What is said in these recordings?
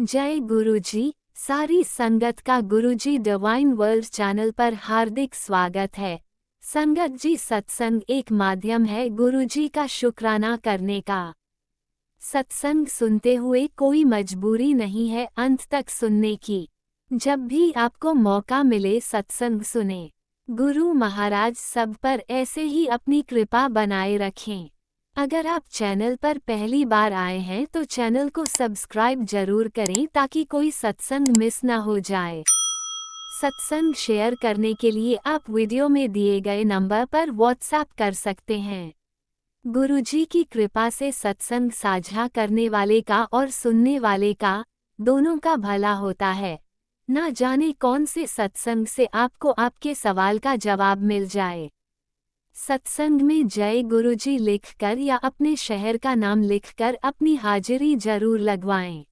जय गुरुजी। सारी संगत का गुरुजी डिवाइन वर्ल्ड चैनल पर हार्दिक स्वागत है। संगत जी, सत्संग एक माध्यम है गुरुजी का शुक्राना करने का। सत्संग सुनते हुए कोई मजबूरी नहीं है अंत तक सुनने की। जब भी आपको मौका मिले सत्संग सुने। गुरु महाराज सब पर ऐसे ही अपनी कृपा बनाए रखें। अगर आप चैनल पर पहली बार आए हैं तो चैनल को सब्सक्राइब जरूर करें ताकि कोई सत्संग मिस ना हो जाए। सत्संग शेयर करने के लिए आप वीडियो में दिए गए नंबर पर व्हाट्सएप कर सकते हैं। गुरुजी की कृपा से सत्संग साझा करने वाले का और सुनने वाले का, दोनों का भला होता है। ना जाने कौन से सत्संग से आपको आपके सवाल का जवाब मिल जाए। सत्संग में जय गुरुजी लिखकर या अपने शहर का नाम लिखकर अपनी हाजिरी जरूर लगवाएं।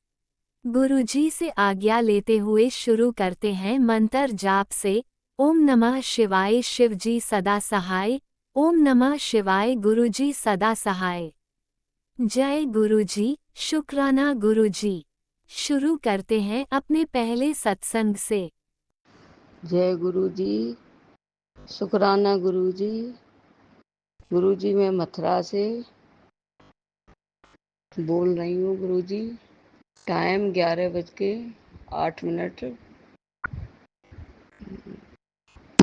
गुरुजी से आज्ञा लेते हुए शुरू करते हैं मंत्र जाप से। ओम नमः शिवाय शिवजी सदा सहाय। ओम नमः शिवाय गुरुजी सदा सहाय। जय गुरुजी, शुक्राना गुरुजी। शुरू करते हैं अपने पहले सत्संग से। जय गुरु जी, शुक्राना गुरु जी। गुरु जी, मैं मथुरा से बोल रही हूँ। गुरु जी, टाइम 11:08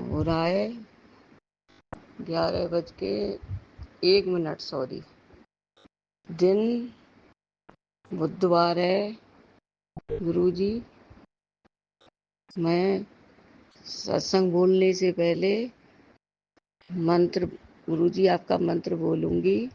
हो रहा है। 11:01, सॉरी। दिन बुधवार है। गुरु जी, मैं सत्संग बोलने से पहले मंत्र, गुरु जी आपका मंत्र बोलूंगी।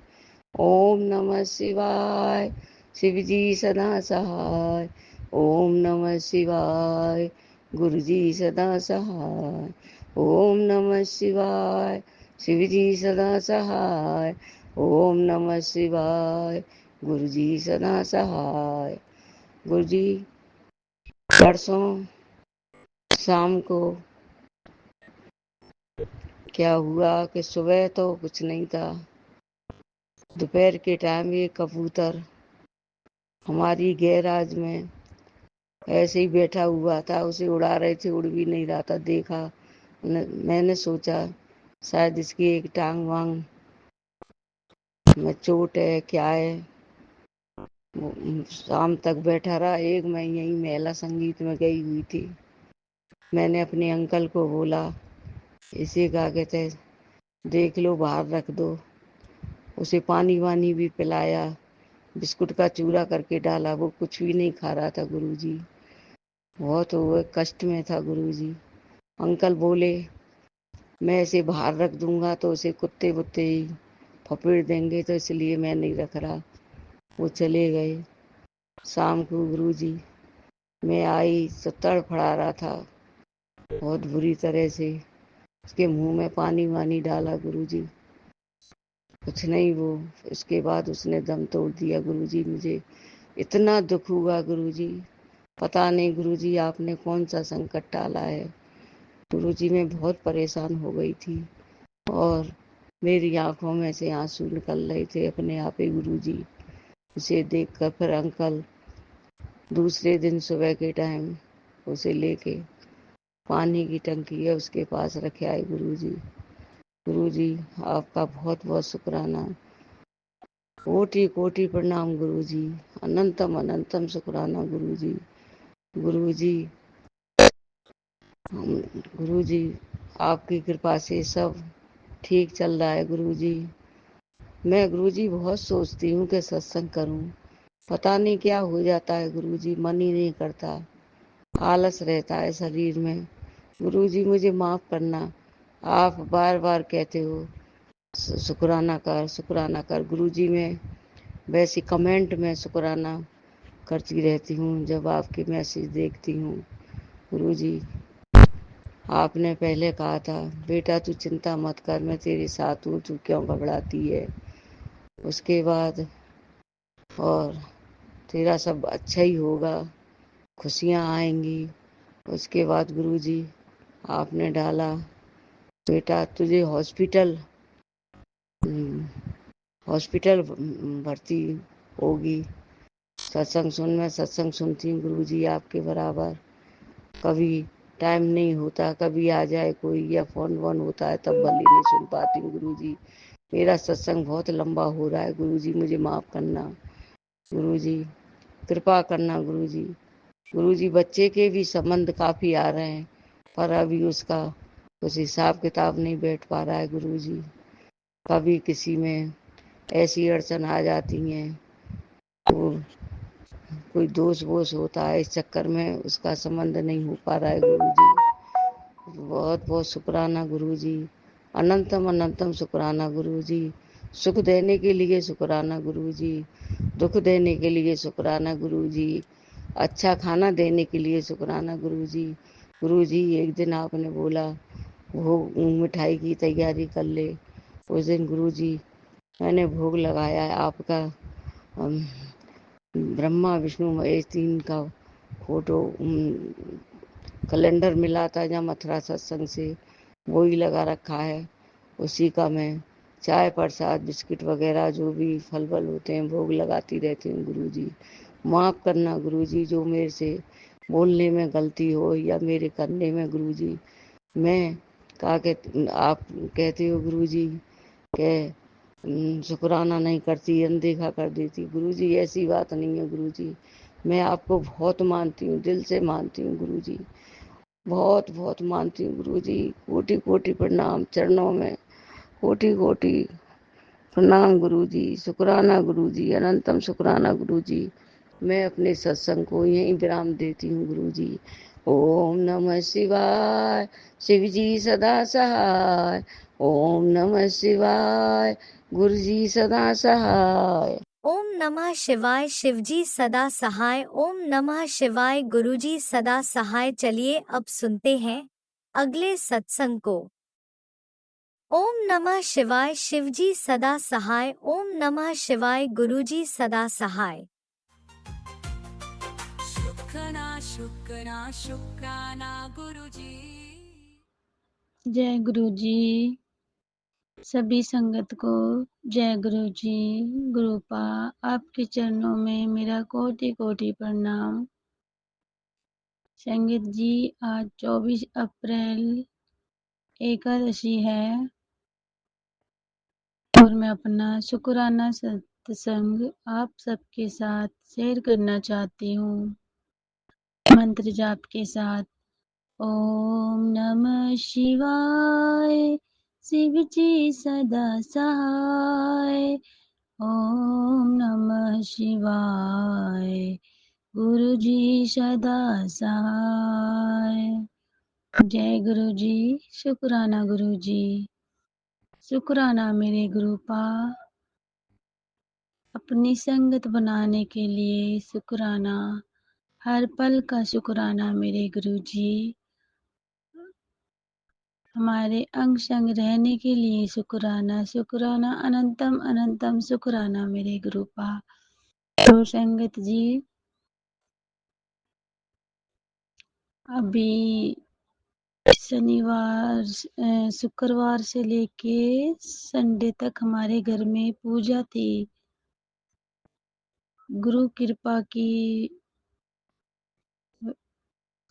ओम नमः शिवाय, शिवजी सदा सहाय। ओम नमः शिवाय, गुरुजी सदा सहाय। ओम नमः शिवाय, शिवजी सदा सहाय। ओम नमः शिवाय, गुरुजी सदा सहाय। गुरुजी, परसों शाम को क्या हुआ कि सुबह तो कुछ नहीं था, दोपहर के टाइम एक कबूतर हमारी गैराज में ऐसे ही बैठा हुआ था। उसे उड़ा रहे थे, उड़ भी नहीं रहा था। देखा, मैंने सोचा शायद इसकी एक टांग वांग में चोट है, क्या है। शाम तक बैठा रहा। एक मैं यहीं महिला संगीत में गई हुई थी। मैंने अपने अंकल को बोला, इसे क्या कहते, देख लो, बाहर रख दो। उसे पानी वानी भी पिलाया, बिस्कुट का चूरा करके डाला। वो कुछ भी नहीं खा रहा था गुरुजी। बहुत वो कष्ट में था गुरुजी। अंकल बोले, मैं इसे बाहर रख दूंगा तो उसे कुत्ते वुत्ते ही फपेड़ देंगे, तो इसलिए मैं नहीं रख रहा। वो चले गए। शाम को गुरुजी मैं आई तो तड़फड़ा रहा था बहुत बुरी तरह से। उसके मुंह में पानी वानी डाला गुरुजी, कुछ नहीं। वो उसके बाद उसने दम तोड़ दिया गुरुजी। मुझे इतना दुख हुआ गुरुजी, पता नहीं गुरुजी आपने कौन सा संकट डाला है। गुरुजी मैं बहुत परेशान हो गई थी और मेरी आंखों में से आंसू निकल रहे थे अपने आप ही गुरुजी। उसे देखकर फिर अंकल दूसरे दिन सुबह के टाइम उसे लेके पानी की टंकी है उसके पास रखे आए गुरुजी। गुरुजी आपका बहुत बहुत शुक्राना, कोटि कोटि प्रणाम गुरुजी। अनंतम अनंतम शुक्राना गुरुजी। गुरुजी, गुरुजी आपकी कृपा से सब ठीक चल रहा है गुरुजी। मैं गुरुजी बहुत सोचती हूँ कि सत्संग करूँ, पता नहीं क्या हो जाता है गुरुजी, मन ही नहीं करता। आलस रहता है शरीर में। गुरुजी मुझे माफ़ करना। आप बार बार कहते हो शुक्राना कर, शुक्राना कर। गुरुजी मैं वैसे कमेंट में शुक्राना करती रहती हूँ जब आपके मैसेज देखती हूँ। गुरुजी आपने पहले कहा था, बेटा तू चिंता मत कर, मैं तेरे साथ हूँ, तू क्यों घबराती है। उसके बाद और तेरा सब अच्छा ही होगा, खुशियाँ आएंगी। उसके बाद गुरुजी आपने डाला, बेटा तुझे हॉस्पिटल हॉस्पिटल भर्ती होगी, मैं सत्संग सुनती हूँ गुरु जी आपके बराबर। कभी टाइम नहीं होता, कभी आ जाए कोई या फोन वोन होता है तब भले नहीं सुन पाती हूँ गुरु जी। मेरा सत्संग बहुत लंबा हो रहा है गुरु जी, मुझे माफ़ करना गुरु जी, कृपा करना गुरु जी। गुरु जी बच्चे के भी संबंध काफ़ी आ रहे हैं पर अभी उसका कुछ हिसाब किताब नहीं बैठ पा रहा है गुरु जी। कभी किसी में ऐसी अड़चन आ जाती हैं, वो कोई दोष वोष होता है, इस चक्कर में उसका संबंध नहीं हो पा रहा है गुरु जी। बहुत बहुत शुक्राना गुरु जी, अनंतम अनंतम शुक्राना गुरु जी। सुख देने के लिए शुक्राना गुरु जी, दुख देने के लिए शुक्राना गुरु जी, अच्छा खाना देने के लिए शुक्राना गुरु जी। गुरु जी एक दिन आपने बोला भोग मिठाई की तैयारी कर ले, उस दिन गुरु जी मैंने भोग लगाया है आपका। ब्रह्मा विष्णु महेश तीन का फोटो कैलेंडर मिला था जहाँ मथुरा सत्संग से, वो ही लगा रखा है। उसी का मैं चाय प्रसाद बिस्किट वगैरह जो भी फल वल होते हैं भोग लगाती रहती हूँ गुरु जी। माफ़ करना गुरु जी जो मेरे से बोलने में गलती हो या मेरे करने में गुरु जी। मैं कहा कहते आप कहते हो गुरु जी के शुक्राना नहीं करती, अनदेखा कर देती। गुरु जी ऐसी बात नहीं है गुरु जी, मैं आपको बहुत मानती हूँ, दिल से मानती हूँ गुरु जी, बहुत बहुत मानती हूँ गुरु जी। कोटि कोटि प्रणाम चरणों में, कोटि कोटि प्रणाम गुरु जी, शुक्राना गुरु जी, अनंतम शुक्राना गुरु जी। मैं अपने सत्संग को यहीं विराम देती हूँ गुरु जी। ओम नमः शिवाय, शिव जी सदा सहाय। ओम नमः शिवाय, गुरु जी सदा सहाय। ओम नमः शिवाय, शिवजी सदा सहाय। ओम नमः शिवाय, गुरुजी सदा सहाय। चलिए अब सुनते हैं अगले सत्संग को। ओम नमः शिवाय, शिवजी सदा सहाय। ओम नमः शिवाय, गुरुजी सदा सहाय। शुक्राना शुक्राना शुक्राना गुरुजी। जय गुरु जी। सभी संगत को जय गुरु जी। गुरुपा आपके चरणों में मेरा कोटि कोटि प्रणाम। संगत जी आज 24 अप्रैल एकादशी है और मैं अपना शुक्राना सत्संग आप सबके साथ शेयर करना चाहती हूँ मंत्र जाप के साथ। ओम नमः शिवाय, शिव जी सदा सहाय। ओम नमः शिवाय, गुरु जी सदा सहाय। जय गुरु जी, शुक्राना गुरु जी, शुक्राना मेरे गुरुपा, अपनी संगत बनाने के लिए शुक्राना, हर पल का शुक्राना मेरे गुरु जी, हमारे अंग संग रहने के लिए शुक्राना, शुक्राना अनंतम अनंतम शुक्राना मेरे गुरुपा। तो संगत जी अभी शनिवार शुक्रवार से लेके संडे तक हमारे घर में पूजा थी। गुरु कृपा की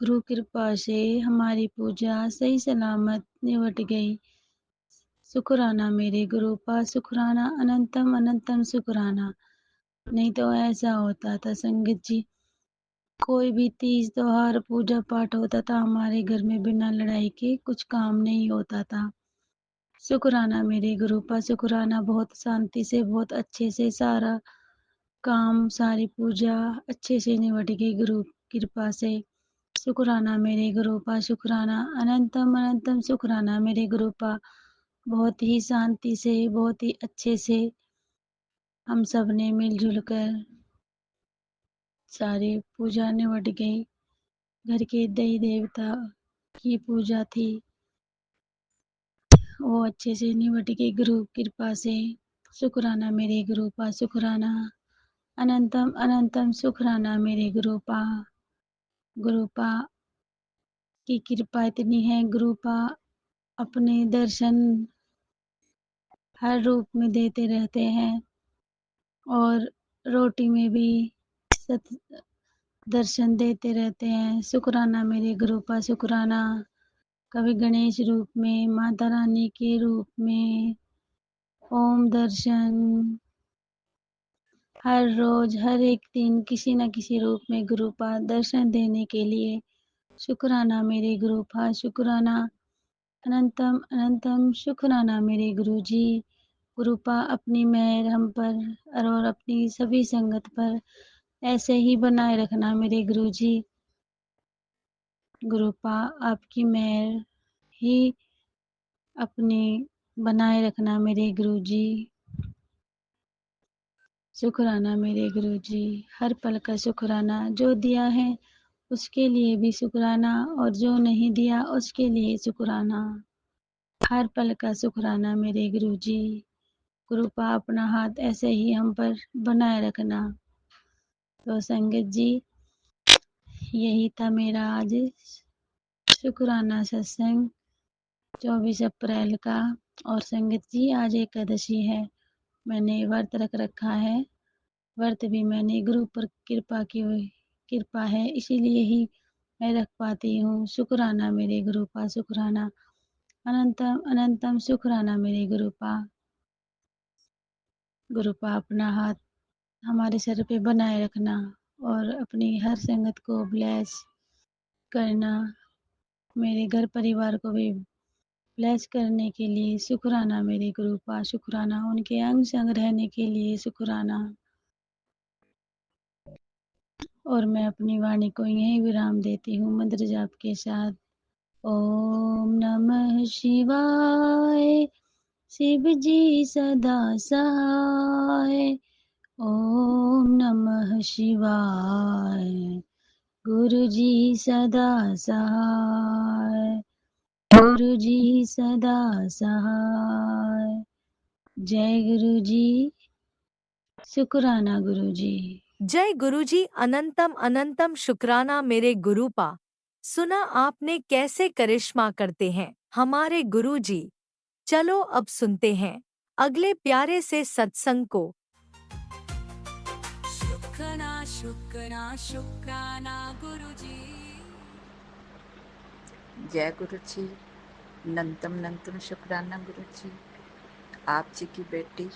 गुरु कृपा से हमारी पूजा सही सलामत निपट गई। शुक्राना मेरे गुरुपा, शुक्राना अनंतम अनंतम शुक्राना। नहीं तो ऐसा होता था संगत जी, कोई भी तीज त्योहार पूजा पाठ होता था हमारे घर में बिना लड़ाई के कुछ काम नहीं होता था। शुक्राना मेरे गुरुपा, शुक्राना बहुत शांति से बहुत अच्छे से सारा काम सारी पूजा अच्छे से निपट गई गुरु कृपा से। शुक्राना मेरे गुरुपा, शुक्राना अनंतम अनंतम शुक्राना मेरे गुरुपा। बहुत ही शांति से बहुत ही अच्छे से हम सब ने मिलजुल कर सारी पूजा निपट गई। घर के देवी देवता की पूजा थी वो अच्छे से निपट गई गुरु कृपा से। शुक्राना मेरे गुरुपा, शुक्राना अनंतम अनंतम शुक्राना मेरे गुरुपा। गुरुपा की कृपा इतनी है, गुरुपा अपने दर्शन हर रूप में देते रहते हैं और रोटी में भी सत दर्शन देते रहते हैं। शुक्राना मेरे गुरु का शुक्राना। कभी गणेश रूप में, माता रानी के रूप में, ओम दर्शन, हर रोज हर एक दिन किसी न किसी रूप में गुरु का दर्शन देने के लिए शुक्राना मेरे गुरु का शुक्राना। अनंतम अनंतम शुक्राना मेरे गुरु जी। गुरुपा अपनी मेहर हम पर और अपनी सभी संगत पर ऐसे ही बनाए रखना मेरे गुरु जी। गुरुपा आपकी मेहर ही अपनी बनाए रखना मेरे गुरु जी। शुक्राना मेरे गुरु जी। हर पल का शुक्राना। जो दिया है उसके लिए भी शुक्राना और जो नहीं दिया उसके लिए शुक्राना। हर पल का शुक्राना मेरे गुरु जी। गुरुपा अपना हाथ ऐसे ही हम पर बनाए रखना। तो संगत जी, यही था मेरा आज शुक्राना सत्संग 24 अप्रैल का। और संगत जी, आज एकादशी है। मैंने व्रत रख रखा है। व्रत भी मैंने गुरु पर कृपा है, इसीलिए ही मैं रख पाती हूँ। शुक्राना मेरे गुरु का शुक्राना। अनंतम अनंतम शुक्राना मेरे गुरुपा। गुरुपा अपना हाथ हमारे सर पे बनाए रखना और अपनी हर संगत को ब्लेस करना। मेरे घर परिवार को भी ब्लेस करने के लिए शुक्राना मेरे गुरुपा शुक्राना। उनके अंग संग रहने के लिए शुक्राना। और मैं अपनी वाणी को यहीं विराम देती हूँ मंत्र जाप के साथ। ओम नमः शिवाय। शिव जी सदा सहाय। ओम नमः शिवाय। गुरु जी सदा सहाय। गुरु जी सदा सहाय। जय गुरु जी। शुक्राना गुरु जी। जय गुरुजी। अनंतम अनंतम शुक्राना मेरे गुरुपा। सुना आपने कैसे करिश्मा करते हैं हमारे गुरुजी। चलो अब सुनते हैं अगले प्यारे से सत्संग को। शुक्राना शुक्राना शुक्राना गुरुजी। जय गुरु जी। नंतम नंतम शुक्राना गुरु जी। आप जी की बेटी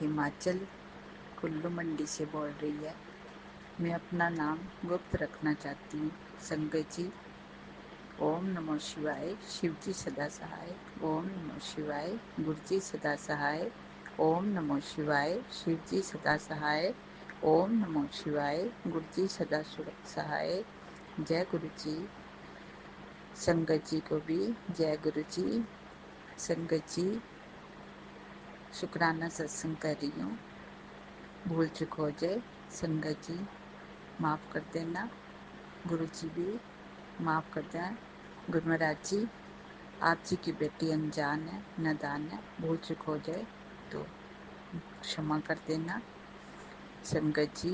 हिमाचल कुल्लू मंडी से बोल रही है। मैं अपना नाम गुप्त रखना चाहती हूँ। संगत जी, ओम नमो शिवाय। शिव जी सदा सहाय। ओम नमो शिवाय। गुरु जी सदा सहाय। ओम नमो शिवाय। शिव जी सदा सहाय। ओम नमो शिवाय। गुरु जी सदा सहाय। जय गुरु जी। संगत जी को भी जय गुरु जी। संगत जी, शुक्राना सत्संग कर रही हूँ। भूल चुक हो जाए संगत जी माफ़ कर देना। गुरु जी भी माफ़ कर दें। गुरु महाराज जी, आप जी की बेटी अनजान है, नादान है, भूल चुक हो जाए तो क्षमा कर देना। संगत जी,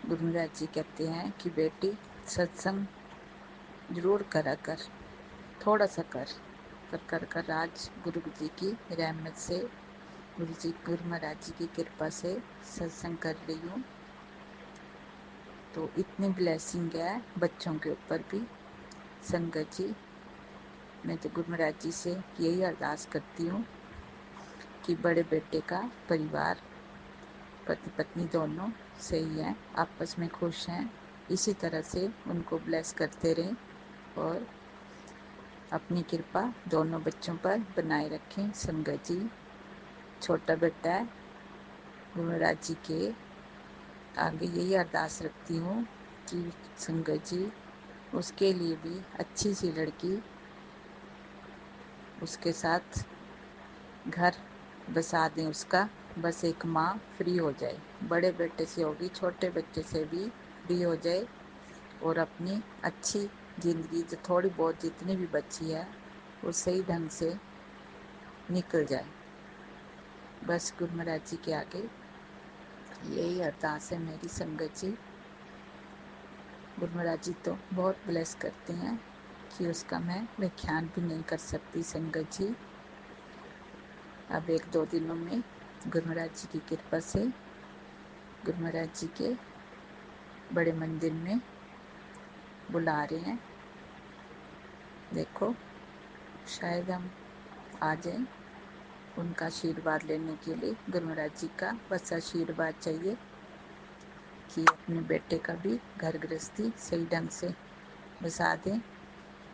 गुरु महाराज जी कहते हैं कि बेटी सत्संग जरूर करा कर, थोड़ा सा कर आज गुरु जी की रहमत से, गुरु महाराज जी की कृपा से सत्संग कर रही हूँ। तो इतनी ब्लेसिंग है बच्चों के ऊपर भी। संगत जी, मैं तो गुरु महाराज जी से यही अरदास करती हूँ कि बड़े बेटे का परिवार, पति पत्नी दोनों सही हैं, आपस में खुश हैं, इसी तरह से उनको ब्लेस करते रहें और अपनी कृपा दोनों बच्चों पर बनाए रखें। संगत जी, छोटा बेटा है, गुरु महाराज जी के आगे यही अरदास रखती हूँ कि संगत जी उसके लिए भी अच्छी सी लड़की, उसके साथ घर बसा दें उसका, बस एक माँ फ्री हो जाए। बड़े बेटे से होगी, छोटे बच्चे से भी फ्री हो जाए और अपनी अच्छी ज़िंदगी जो थोड़ी बहुत जितनी भी बची है वो सही ढंग से निकल जाए। बस गुरु महाराज जी के आगे यही अरदास है मेरी। संगत जी, गुरु महाराज जी तो बहुत ब्लेस करते हैं कि उसका मैं व्याख्यान भी नहीं कर सकती। संगत जी, अब 1-2 दिनों में गुरु महाराज जी की कृपा से गुरु महाराज जी के बड़े मंदिर में बुला रहे हैं। देखो शायद हम आ जाएं उनका आशीर्वाद लेने के लिए। गुरु महाराज जी का बस आशीर्वाद चाहिए कि अपने बेटे का भी घर गृहस्थी सही ढंग से बसा दें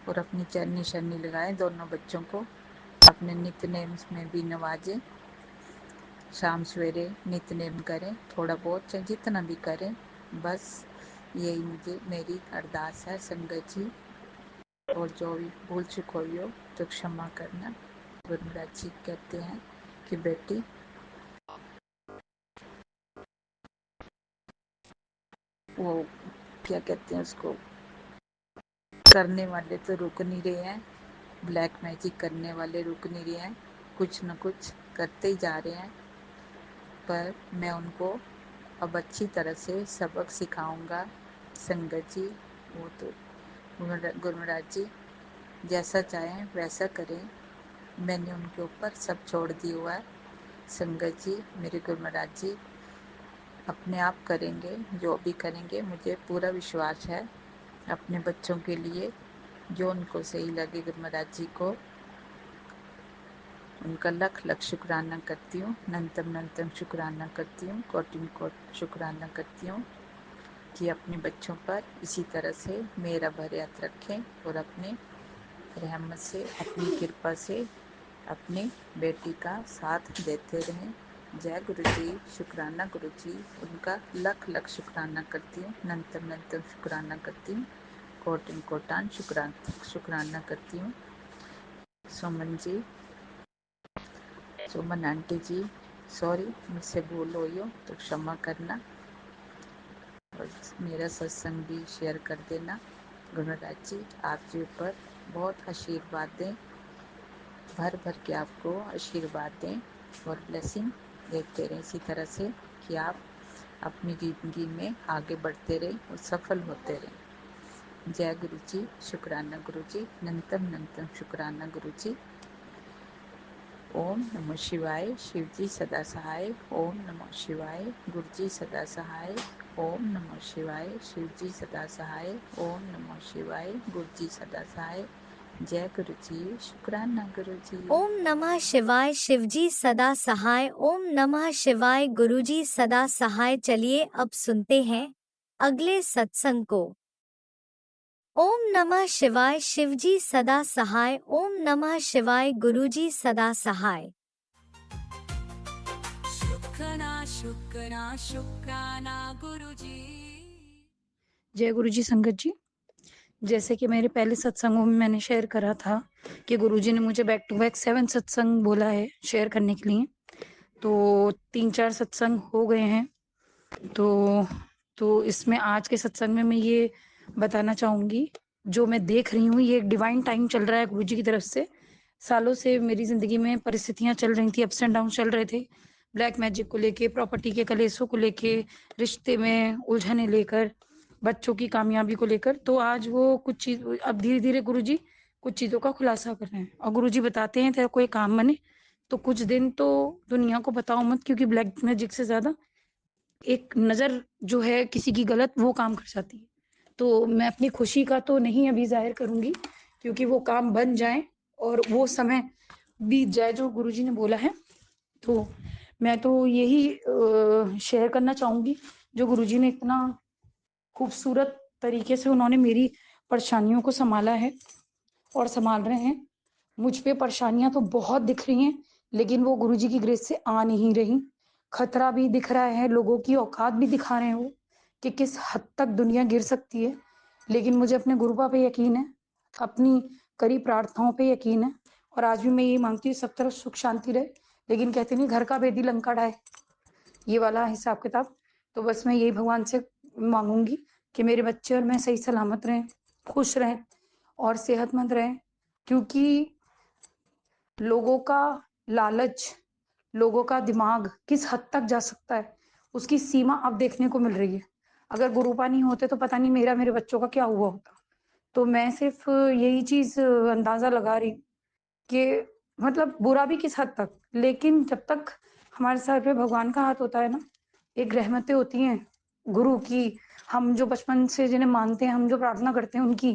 और अपनी चरनी शरनी लगाएं दोनों बच्चों को, अपने नित्यनेम में भी नवाजें। शाम सवेरे नित्यनेम करें, थोड़ा बहुत चाहे जितना भी करें, बस यही मेरी अरदास है संगत जी। और जो भी भूल चूक हुई हो तो क्षमा करना। गुरु महाराज जी कहते हैं कि बेटी वो क्या कहते हैं उसको, करने वाले तो रुक नहीं रहे हैं, ब्लैक मैजिक करने वाले रुक नहीं रहे हैं, कुछ न कुछ करते ही जा रहे हैं। पर मैं उनको अब अच्छी तरह से सबक सिखाऊंगा संगत जी। वो तो गुरु महाराज जी जैसा चाहें वैसा करें, मैंने उनके ऊपर सब छोड़ दिया हुआ है। संगत जी मेरे गुरु महाराज जी अपने आप करेंगे, जो भी करेंगे मुझे पूरा विश्वास है। अपने बच्चों के लिए जो उनको सही लगे गुरु महाराज जी को, उनका लख लख शुक्राना करती हूँ, नंतम शुक्राना करती हूँ, कोटि कोटि शुक्राना करती हूँ कि अपने बच्चों पर इसी तरह से मेरा भरे हाथ रखें और अपने रहमत से, अपनी कृपा से अपनी बेटी का साथ देते रहें। जय गुरु जी, शुक्राना गुरु जी, उनका लख लख शुक्राना करती हूँ, नंतम शुक्राना करती हूँ, कोटि कोटान शुक्राना करती हूँ। सुमन जी, सुमन आंटी जी, सॉरी मुझसे भूल हुई हो तो क्षमा करना और मेरा सत्संग भी शेयर कर देना। गुरु महाराज जी आप जी ऊपर बहुत आशीर्वाद दें, भर भर के आपको आशीर्वाद दें और ब्लेसिंग देते रहें इसी तरह से कि आप अपनी जिंदगी में आगे बढ़ते रहें और सफल होते रहें। जय गुरु जी, शुक्राना गुरु जी, नंतम शुक्राना गुरु जी। ओम नमः शिवाय, शिव जी सदा सहाय। ओम नमः शिवाय, गुरु जी सदा सहाय। ओम नमः शिवाय, शिव जी सदा सहाय। ओम नमः शिवाय, गुरु जी सदा सहाय। जय गुरु जी, शुक्राना गुरु जी। ओम नमः शिवाय, शिवजी सदा सहाय। ओम नमः शिवाय, गुरुजी सदा सहाय। चलिए अब सुनते हैं अगले सत्संग को। ओम नमः शिवाय, शिवजी सदा सहाय। ओम नमः शिवाय, गुरुजी सदा सहाय। शुक्राना गुरुजी। जय गुरु जी संगत जी। जैसे कि मेरे पहले सत्संगों में मैंने शेयर करा था कि गुरुजी ने मुझे बैक टू बैक 7 सत्संग बोला है शेयर करने के लिए, तो 3-4 सत्संग हो गए हैं। तो इसमें आज के सत्संग में मैं ये बताना चाहूँगी, जो मैं देख रही हूँ ये एक डिवाइन टाइम चल रहा है गुरुजी की तरफ से। सालों से मेरी ज़िंदगी में परिस्थितियाँ चल रही थी, अप्स एंड डाउन चल रहे थे, ब्लैक मैजिक को लेके, प्रॉपर्टी के कलेशों को लेके, रिश्ते में उलझने लेकर, बच्चों की कामयाबी को लेकर। तो आज वो कुछ चीज़ अब धीरे धीरे गुरुजी कुछ चीज़ों का खुलासा कर रहे हैं और गुरुजी बताते हैं तेरा कोई काम बने तो कुछ दिन तो दुनिया को बताओ मत, क्योंकि ब्लैक मैजिक से ज़्यादा एक नज़र जो है किसी की गलत वो काम कर जाती है। तो मैं अपनी खुशी का तो नहीं अभी जाहिर करूँगी, क्योंकि वो काम बन जाए और वो समय बीत जाए जो गुरुजी ने बोला है। तो मैं तो यही शेयर करना चाहूँगी, जो गुरुजी ने इतना खूबसूरत तरीके से उन्होंने मेरी परेशानियों को संभाला है और संभाल रहे हैं। मुझ पे परेशानियां तो बहुत दिख रही हैं, लेकिन वो गुरुजी की ग्रेस से आ नहीं रही। खतरा भी दिख रहा है, लोगों की औकात भी दिखा रहे हैं वो कि किस हद तक दुनिया गिर सकती है। लेकिन मुझे अपने गुरुपा पे यकीन है, अपनी करी प्रार्थनाओं पे यकीन है, और आज भी मैं ये मांगती हूँ सब तरफ सुख शांति रहे। लेकिन कहते नहीं घर का बेदी लंका ढाए, ये वाला हिसाब किताब। तो बस मैं यही भगवान से मांगूंगी कि मेरे बच्चे और मैं सही सलामत रहें, खुश रहें और सेहतमंद रहें, क्योंकि लोगों का लालच, लोगों का दिमाग किस हद तक जा सकता है उसकी सीमा अब देखने को मिल रही है। अगर गुरुपा नहीं होते तो पता नहीं मेरे बच्चों का क्या हुआ होता। तो मैं सिर्फ यही चीज अंदाजा लगा रही कि मतलब बुरा भी किस हद तक, लेकिन जब तक हमारे सर पे भगवान का हाथ होता है ना, एक रहमतें होती हैं गुरु की, हम जो बचपन से जिन्हें मानते हैं, हम जो प्रार्थना करते हैं उनकी,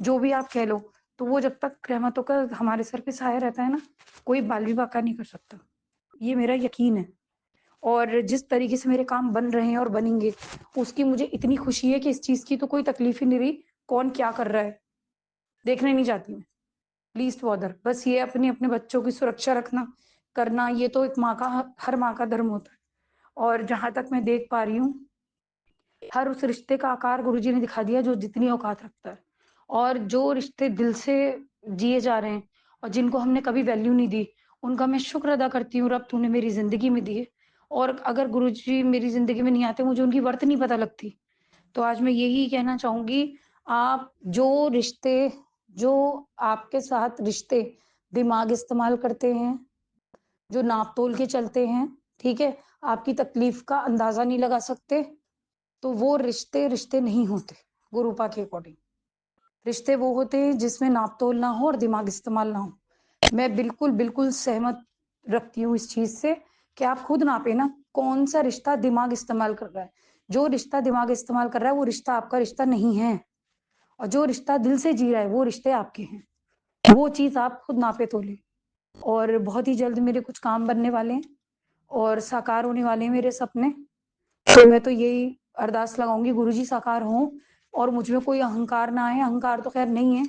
जो भी आप कह लो, तो वो जब तक रहमतों का हमारे सर पे साया रहता है ना, कोई बाल भी बांका नहीं कर सकता। ये मेरा यकीन है। और जिस तरीके से मेरे काम बन रहे हैं और बनेंगे, उसकी मुझे इतनी खुशी है कि इस चीज़ की तो कोई तकलीफ ही नहीं रही, कौन क्या कर रहा है, देखने नहीं जाती मैं, लीस्ट बॉदर। बस ये अपने बच्चों की सुरक्षा रखना, करना, ये तो एक माँ का, हर माँ का धर्म होता है। और जहाँ तक मैं देख पा रही हूँ, हर उस रिश्ते का आकार गुरुजी ने दिखा दिया जो जितनी औकात रखता है। और जो रिश्ते दिल से जिए जा रहे हैं और जिनको हमने कभी वैल्यू नहीं दी, उनका मैं शुक्र अदा करती हूँ, रब तूने मेरी ज़िंदगी में दिए। और अगर गुरुजी मेरी ज़िंदगी में नहीं आते, मुझे उनकी वर्थ नहीं पता लगती। तो आज मैं यही कहना चाहूँगी, आप जो रिश्ते, जो आपके साथ रिश्ते दिमाग इस्तेमाल करते हैं, जो नाप-तोल के चलते हैं, ठीक है? आपकी तकलीफ़ का अंदाज़ा नहीं लगा सकते, तो वो रिश्ते नहीं होते, गुरुपा के अकॉर्डिंग। रिश्ते वो होते हैं जिसमें नाप-तोल ना हो और दिमाग इस्तेमाल ना हो। मैं बिल्कुल सहमत रखती हूँ इस चीज़ से कि आप खुद नापें ना, कौन-सा रिश्ता दिमाग इस्तेमाल कर रहा है। जो रिश्ता दिमाग इस्तेमाल कर रहा है, वो रिश्ता आपका रिश्ता नहीं है। और जो रिश्ता दिल से जी रहा है, वो रिश्ते आपके हैं। वो चीज़ आप खुद नापे-तोलें। और बहुत ही जल्द मेरे कुछ काम बनने वाले हैं और साकार होने वाले हैं मेरे सपने। तो मैं तो यही अरदास लगाऊँगी, गुरुजी साकार हों और मुझ में कोई अहंकार ना आए। अहंकार तो ख़ैर नहीं है,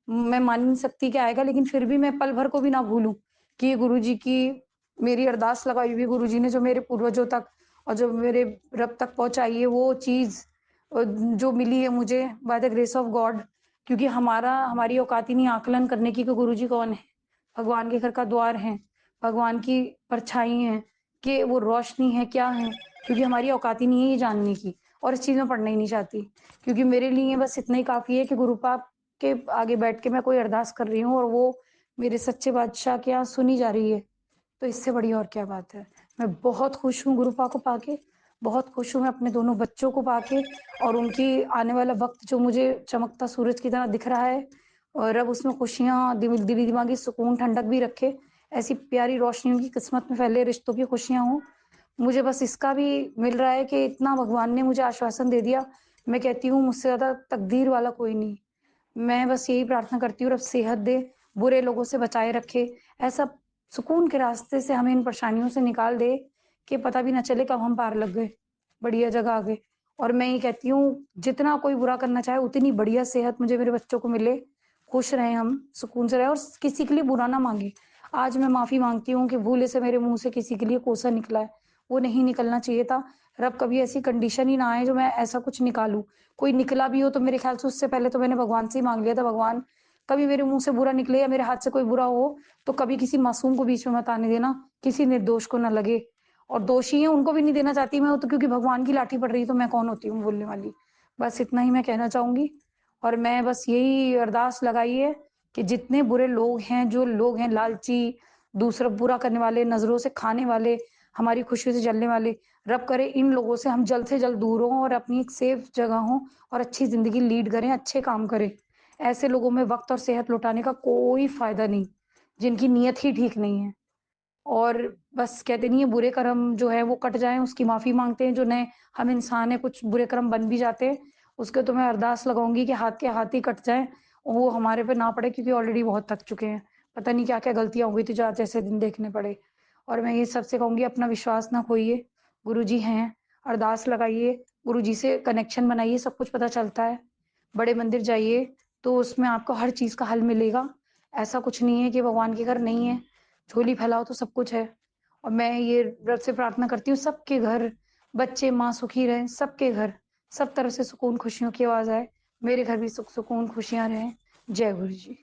मैं मान नहीं सकती कि आएगा, लेकिन फिर भी मैं पल भर को भी ना भूलूँ कि ये गुरुजी की मेरी अरदास लगाई हुई, गुरुजी ने जो मेरे पूर्वजों तक और जो मेरे रब तक पहुँचाई है, वो चीज़ जो मिली है मुझे by the grace of God. क्योंकि हमारी औकात ही नहीं आकलन करने की कि गुरुजी कौन है। भगवान के घर का द्वार हैं, भगवान की परछाई हैं, कि वो रोशनी है, क्या है? क्योंकि हमारी औकात ही नहीं है ये जानने की, और इस चीज़ में पढ़ना ही नहीं चाहती। क्योंकि मेरे लिए बस इतना ही काफ़ी है कि गुरुपाक के आगे बैठ के मैं कोई अरदास कर रही हूँ और वो मेरे सच्चे बादशाह के यहाँ सुनी जा रही है। तो इससे बड़ी और क्या बात है। मैं बहुत खुश हूँ गुरुपा को पाके, बहुत खुश हूँ मैं अपने दोनों बच्चों को पाके, और उनकी आने वाला वक़्त जो मुझे चमकता सूरज की तरह दिख रहा है, और रब उसमें खुशियाँ, दिली दिमागी सुकून, ठंडक भी रखे। ऐसी प्यारी रोशनी उनकी किस्मत में फैले, रिश्तों की खुशियाँ हों। मुझे बस इसका भी मिल रहा है कि इतना भगवान ने मुझे आश्वासन दे दिया। मैं कहती हूँ मुझसे ज़्यादा तकदीर वाला कोई नहीं। मैं बस यही प्रार्थना करती हूँ, रब सेहत दे, बुरे लोगों से बचाए रखे, ऐसा सुकून के रास्ते से हमें इन परेशानियों से निकाल दे कि पता भी ना चले कब हम पार लग गए, बढ़िया जगह आ गए। और मैं ये कहती हूँ, जितना कोई बुरा करना चाहे उतनी बढ़िया सेहत मुझे मेरे बच्चों को मिले, खुश रहें हम, सुकून से रहें और किसी के लिए बुरा ना माँगे। आज मैं माफ़ी माँगती हूँ कि भूले से मेरे मुँह से किसी के लिए कोसा निकला है, वो नहीं निकलना चाहिए था। रब कभी ऐसी कंडीशन ही ना आए जो मैं ऐसा कुछ निकालूँ। कोई निकला भी हो तो मेरे ख़्याल से उससे पहले तो मैंने भगवान से ही माँग लिया था, भगवान कभी मेरे मुँह से बुरा निकले या मेरे हाथ से कोई बुरा हो, तो कभी किसी मासूम को बीच में मत आने देना, किसी निर्दोष को ना लगे। और दोषी हैं उनको भी नहीं देना चाहती मैं, तो क्योंकि भगवान की लाठी पड़ रही है तो मैं कौन होती हूँ बोलने वाली। बस इतना ही मैं कहना चाहूँगी। और मैं बस यही अरदास लगाई है कि जितने बुरे लोग हैं, जो लोग हैं लालची, दूसरा बुरा करने वाले, नज़रों से खाने वाले, हमारी खुशियों से जलने वाले, रब करे इन लोगों से हम जल्द से जल्द दूर हों और अपनी एक सेफ जगह हों और अच्छी ज़िंदगी लीड करें, अच्छे काम करें। ऐसे लोगों में वक़्त और सेहत लौटाने का कोई फ़ायदा नहीं, जिनकी नीयत ही ठीक नहीं है। और बस कहते नहीं है, बुरे कर्म जो है वो कट जाएँ, उसकी माफ़ी माँगते हैं, जो नए हम इंसान हैं, कुछ बुरे कर्म बन भी जाते हैं, उसके तो मैं अरदास लगाऊँगी कि हाथ के हाथ ही कट जाएँ, और वो हमारे पे ना पड़े, क्योंकि ऑलरेडी बहुत थक चुके हैं। पता नहीं क्या-क्या गलतियाँ हो गई थी जो आज ऐसे दिन देखने पड़े। और मैं ये सबसे कहूँगी, अपना विश्वास ना खोइए, गुरुजी हैं, अरदास लगाइए, गुरुजी से कनेक्शन बनाइए, सब कुछ पता चलता है। बड़े मंदिर जाइए, तो उसमें आपको हर चीज़ का हल मिलेगा। ऐसा कुछ नहीं है कि भगवान के घर नहीं है, झोली फैलाओ तो सब कुछ है। और मैं ये रब से प्रार्थना करती हूँ, सबके घर बच्चे माँ सुखी रहें, सबके घर सब तरफ से सुकून खुशियों की आवाज़ आए, मेरे घर भी सुख सुकून खुशियाँ रहें। जय गुरु जी।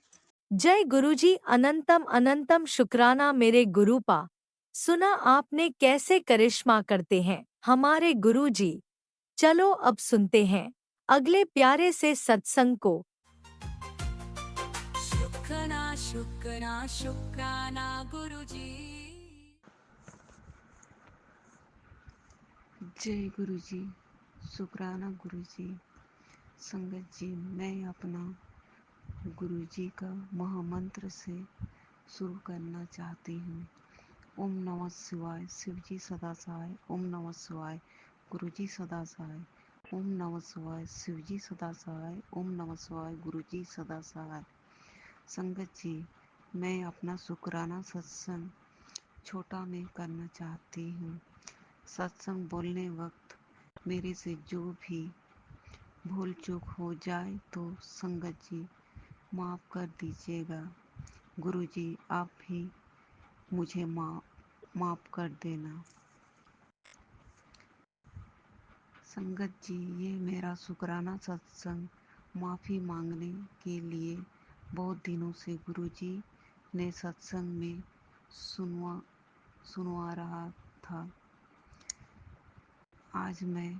जय गुरुजी, अनंतम अनंतम शुक्राना मेरे गुरुपा। सुना आपने कैसे करिश्मा करते हैं हमारे गुरुजी। चलो अब सुनते हैं अगले प्यारे से सत्संग को। शुक्राना शुक्राना शुक्राना गुरुजी। जय गुरु जी, शुक्राना गुरु जी। संगत जी, मैं अपना गुरु जी का महामंत्र से शुरू करना चाहती हूँ। ओम नमः शिवाय, शिव जी सदा सहाय। ओम नमः शिवाय, गुरु जी सदा सहाय। ओम नमः शिवाय। शिव जी सदा सहाय। ओम नमः शिवाय। गुरु जी सदा सहाय। संगत जी, मैं अपना शुक्राना सत्संग छोटा में करना चाहती हूँ। सत्संग बोलने वक्त मेरे से जो भी भूल चूक हो जाए तो संगत जी माफ़ कर दीजिएगा। गुरु जी आप भी मुझे माफ़ कर देना। संगत जी, ये मेरा शुक्राना सत्संग माफ़ी मांगने के लिए बहुत दिनों से गुरु जी ने सत्संग में सुनवा रहा था। आज मैं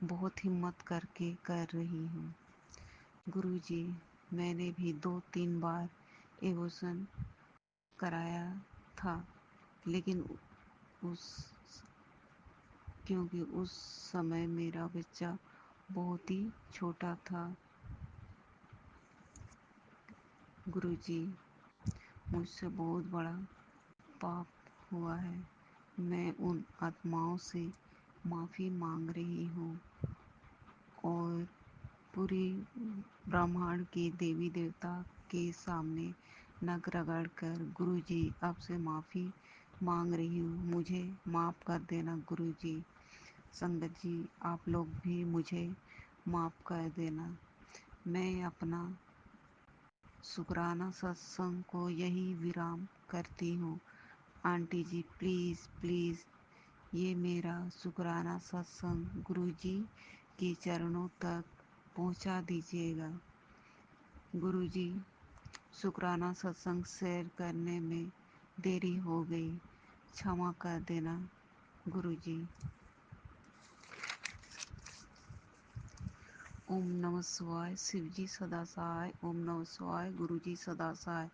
बहुत हिम्मत करके कर रही हूँ। गुरु जी, मैंने भी 2-3 बार एबॉर्शन कराया था, लेकिन क्योंकि उस समय मेरा बच्चा बहुत ही छोटा था। गुरु जी, मुझसे बहुत बड़ा पाप हुआ है। मैं उन आत्माओं से माफ़ी मांग रही हूँ और पूरी ब्रह्मांड के देवी देवता के सामने नक रगड़ कर गुरु जी आपसे माफ़ी मांग रही हूँ। मुझे माफ़ कर देना गुरु जी। संगत जी, आप लोग भी मुझे माफ़ कर देना। मैं अपना शुक्राना सत्संग को यही विराम करती हूँ। आंटी जी प्लीज़ प्लीज़ ये मेरा शुक्राना सत्संग गुरु जी के चरणों तक पहुँचा दीजिएगा। गुरु जी, शुक्राना सत्संग शेयर करने में देरी हो गई, क्षमा कर देना गुरु जी। ओम नमः शिवाय। शिव जी सदा सहाय। ओम नमः शिवाय। गुरु जी सदा सहाय।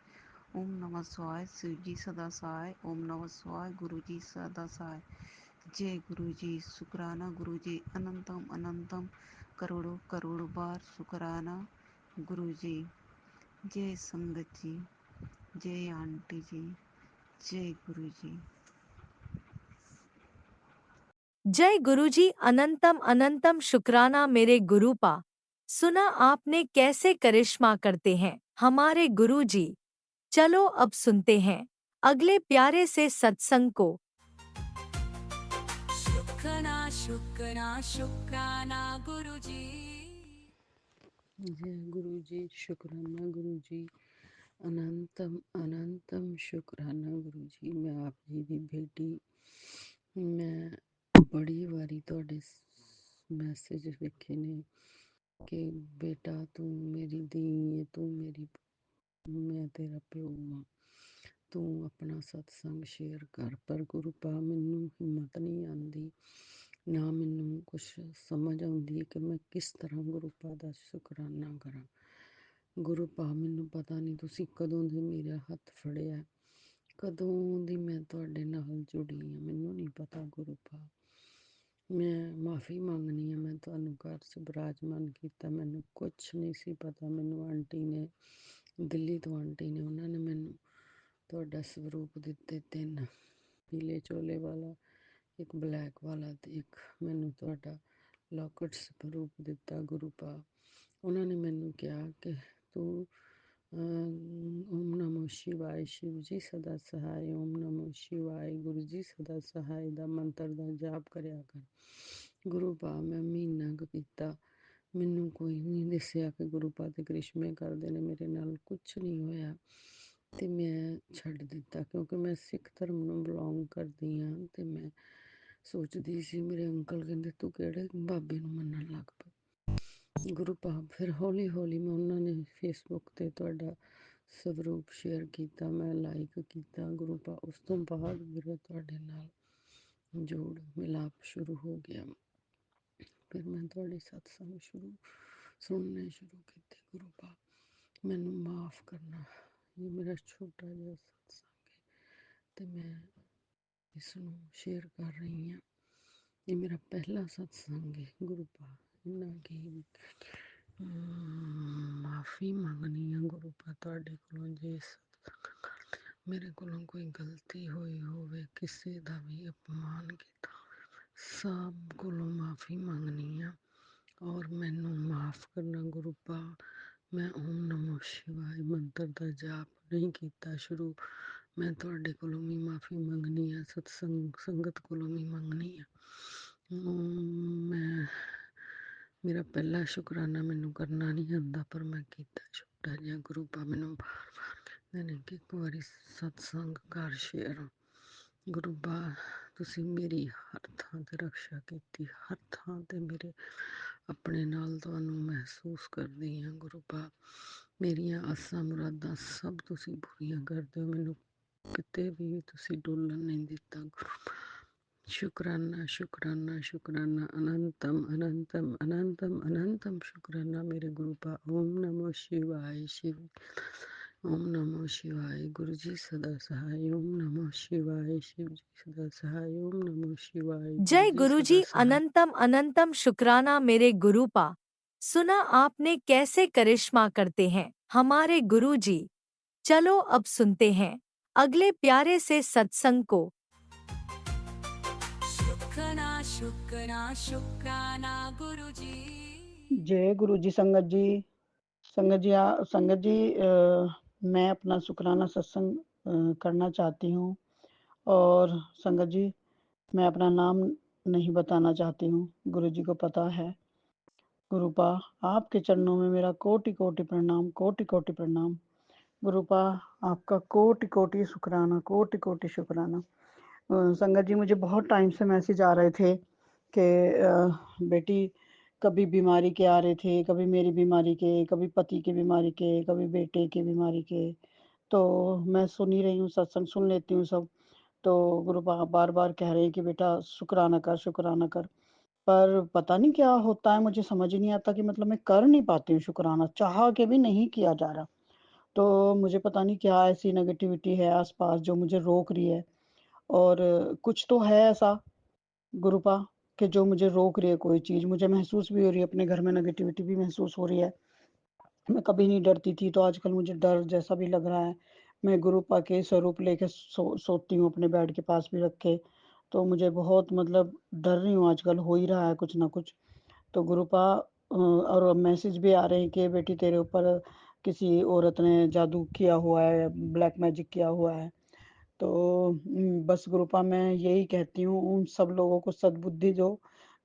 ओम नमः शिवाय। शिव जी सदा सहाय। ओम नमः शिवाय। गुरु जी सदा सहाय। जय गुरु जी। शुक्राना गुरु जी। अनंतम अनंतम करोड़ों करोड़ बार शुक्राना गुरु जी। जय संगत जी। जय आंटी जी। जय गुरु जी। जय गुरुजी। अनंतम अनंतम शुक्राना मेरे गुरुपा। सुना आपने कैसे करिश्मा करते हैं हमारे गुरुजी। चलो अब सुनते हैं अगले प्यारे से सत्संग को। शुक्राना शुक्राना शुक्राना गुरुजी। जय गुरु जी। शुक्राना गुरु जी। अनंतम अनंतम शुक्राना गुरु जी। मैं आप जी की बेटी, मैं बड़ी वारी ਤੁਹਾਡੇ मैसेज वेखे ने कि बेटा तू मेरी धी है, तू मेरी, मैं तेरा प्यो हाँ, तू अपना सत्संग शेयर कर। पर गुरु पा मैनू हिम्मत नहीं आती, ना मैनू कुछ समझ आती कि मैं किस तरह गुरु पा का शुकराना करा। गुरु पा मैनू पता नहीं तुसी कदों दे मेरा हथ फड़िया, कदों दी मैं तुहाडे नाल जुड़ी हाँ, मैनू नहीं पता गुरु पा। मैं माफ़ी मंगनी है, मैं तुहानू घर च विराजमान किया, मैनू कुछ नहीं सी पता। मैनू आंटी ने दिल्ली तो आंटी ने उन्होंने मैनू तुहाडा स्वरूप दिते 3, पीले चोले वाला, एक ब्लैक वाला ते एक मैनू तुहाडा लॉकेट स्वरूप दिता गुरु पा। उन्होंने मैनू कहा कि तू ओम नमो शिवाय, शिव जी सदा सहाय, ओम नमो शिवाय, गुरु जी सदा सहाय दा मंत्र दा जाप करया कर। गुरु पा मैं महीना क कीता, मैनू कोई नहीं दसिया कि गुरु पा ते करिश्मे करदे ने, मेरे नाल कुछ नहीं होया ते मैं छड्ड दिता, क्योंकि मैं सिख धर्म नूं बिलोंग करदी हाँ। ते मैं सोचदी सी, मेरे अंकल कहंदे तू किहड़े बाबे नूं मन्नण लग पई। गुरु पा फिर हौली हौली मैं उन्होंने फेसबुक ते तुहाडा स्वरूप शेयर किया, मैं लाइक किया गुरु पा। उस तो बाद मेरा तुहाडे नाल जोड़ मिलाप शुरू हो गया। फिर मैं तुहाडे सत्संग सुनने शुरू किए। गुरु पा मैनू माफ़ करना, ये मेरा छोटा जिहा सत्संग है ते मैं इसनूं शेयर कर रही हाँ। ये मेरा पहला सत्संग है गुरु पा, इन्ना की माफ़ी मंगनी है गुरु पा तुहाडे कोलों, जे मेरे कोलों कोई गलती हुई होवे, किसी दा भी अपमान किया ਸਭ ਕੋਲੋਂ ਮਾਫੀ ਮੰਗਣੀ ਆ ਔਰ ਮੈਨੂੰ ਮਾਫ ਕਰਨਾ ਗੁਰੂ ਪਾ। ਮੈਂ ਓਮ ਨਮੋ ਸ਼ਿਵਾਏ ਮੰਤਰ ਦਾ ਜਾਪ ਨਹੀਂ ਕੀਤਾ ਸ਼ੁਰੂ। ਮੈਂ ਤੁਹਾਡੇ ਕੋਲੋਂ ਵੀ ਮਾਫੀ ਮੰਗਣੀ ਆ, ਸੰਗਤ ਕੋਲੋਂ ਵੀ ਮੰਗਣੀ ਆ। ਮੈਂ ਮੇਰਾ ਪਹਿਲਾ ਸ਼ੁਕਰਾਨਾ ਮੈਨੂੰ ਕਰਨਾ ਨਹੀਂ ਆਉਂਦਾ, ਪਰ ਮੈਂ ਕੀਤਾ ਛੋਟਾ ਜਿਹਾ। ਗੁਰੂ ਪਾ ਮੈਨੂੰ ਬਾਰ ਬਾਰ ਕਹਿੰਦੇ ਨੇ ਕਿ ਇੱਕ ਵਾਰੀ ਸਤਸੰਗ ਕਰ ਸ਼ੇਅਰ। ਗੁਰੂ ਪਾ ਤੁਸੀਂ ਮੇਰੀ ਹਰ ਥਾਂ ਤੇ ਰਕਸ਼ਾ ਕੀਤੀ, ਹਰ ਥਾਂ ਤੇ ਮੇਰੇ ਆਪਣੇ ਨਾਲ ਤੁਹਾਨੂੰ ਮਹਿਸੂਸ ਕਰਦੀ ਹਾਂ। ਗੁਰੂ ਪਾ ਮੇਰੀਆਂ ਆਸਾਂ ਮੁਰਾਦਾਂ ਸਭ ਤੁਸੀਂ ਪੂਰੀਆਂ ਕਰਦੇ ਹੋ, ਮੈਨੂੰ ਕਿਤੇ ਵੀ ਤੁਸੀਂ ਡੋਲਣ ਨਹੀਂ ਦਿੱਤਾ। ਗੁਰੂ ਪਾ ਸ਼ੁਕਰਾਨਾ ਸ਼ੁਕਰਾਨਾ ਸ਼ੁਕਰਾਨਾ, ਅਨੰਤਮ ਅਨੰਤਮ ਅਨੰਤਮ ਅਨੰਤਮ ਸ਼ੁਕਰਾਨਾ ਮੇਰੇ ਗੁਰੂ ਪਾ। ਓਮ ਨਮੋ ਸ਼ਿਵਾਏ ਸ਼ਿਵ, ਓਮ ਨਮੋ शिवाय गुरु जी सदा सहाय। ओम नमो शिवाय शिव जी सदा सहाय। ओम नमो शिवाय जय गुरु जी गुरु जी, सदा सहाय। अनंतम अनंतम शुक्राना मेरे गुरु पा। सुना आपने कैसे करिश्मा करते हैं हमारे गुरु जी। चलो अब सुनते हैं अगले प्यारे से सत्संग को। शुक्राना शुक्राना शुक्राना गुरुजी। जय गुरु जी। संगत जी, संगत जी, मैं अपना शुक्राना सत्संग करना चाहती हूँ। और संगत जी, मैं अपना नाम नहीं बताना चाहती हूँ, गुरु जी को पता है। गुरुपा आपके चरणों में मेरा कोटि कोटि प्रणाम, कोटि कोटि प्रणाम। गुरुपा आपका कोटि कोटि शुक्राना, कोटि कोटि शुक्राना। संगत जी, मुझे बहुत टाइम से मैसेज आ रहे थे कि बेटी कभी बीमारी के आ रहे थे, कभी मेरी बीमारी के, कभी पति की बीमारी के, कभी बेटे की बीमारी के। तो मैं सुन ही रही हूँ, सत्संग सुन लेती हूँ सब। तो गुरु बार बार कह रहे हैं कि बेटा शुक्राना कर, शुक्राना कर। पर पता नहीं क्या होता है, मुझे समझ ही नहीं आता कि मतलब मैं कर नहीं पाती हूँ शुक्राना, चाह के भी नहीं किया जा रहा। तो मुझे पता नहीं क्या ऐसी नेगेटिविटी है आसपास जो मुझे रोक रही है। और कुछ तो है ऐसा गुरुपा कि जो मुझे रोक रही है, कोई चीज मुझे महसूस भी हो रही है, अपने घर में नेगेटिविटी भी महसूस हो रही है। मैं कभी नहीं डरती थी, तो आजकल मुझे डर जैसा भी लग रहा है। मैं गुरुपा के स्वरूप लेके सोती हूँ, अपने बेड के पास भी रख के। तो मुझे बहुत मतलब डर रही हूँ, आजकल हो ही रहा है कुछ ना कुछ। तो गुरुपा और मैसेज भी आ रहे हैं कि बेटी तेरे ऊपर किसी औरत ने जादू किया हुआ है, ब्लैक मैजिक किया हुआ है। तो बस गुरुपा मैं यही कहती हूँ उन सब लोगों को सद्बुद्धि दो,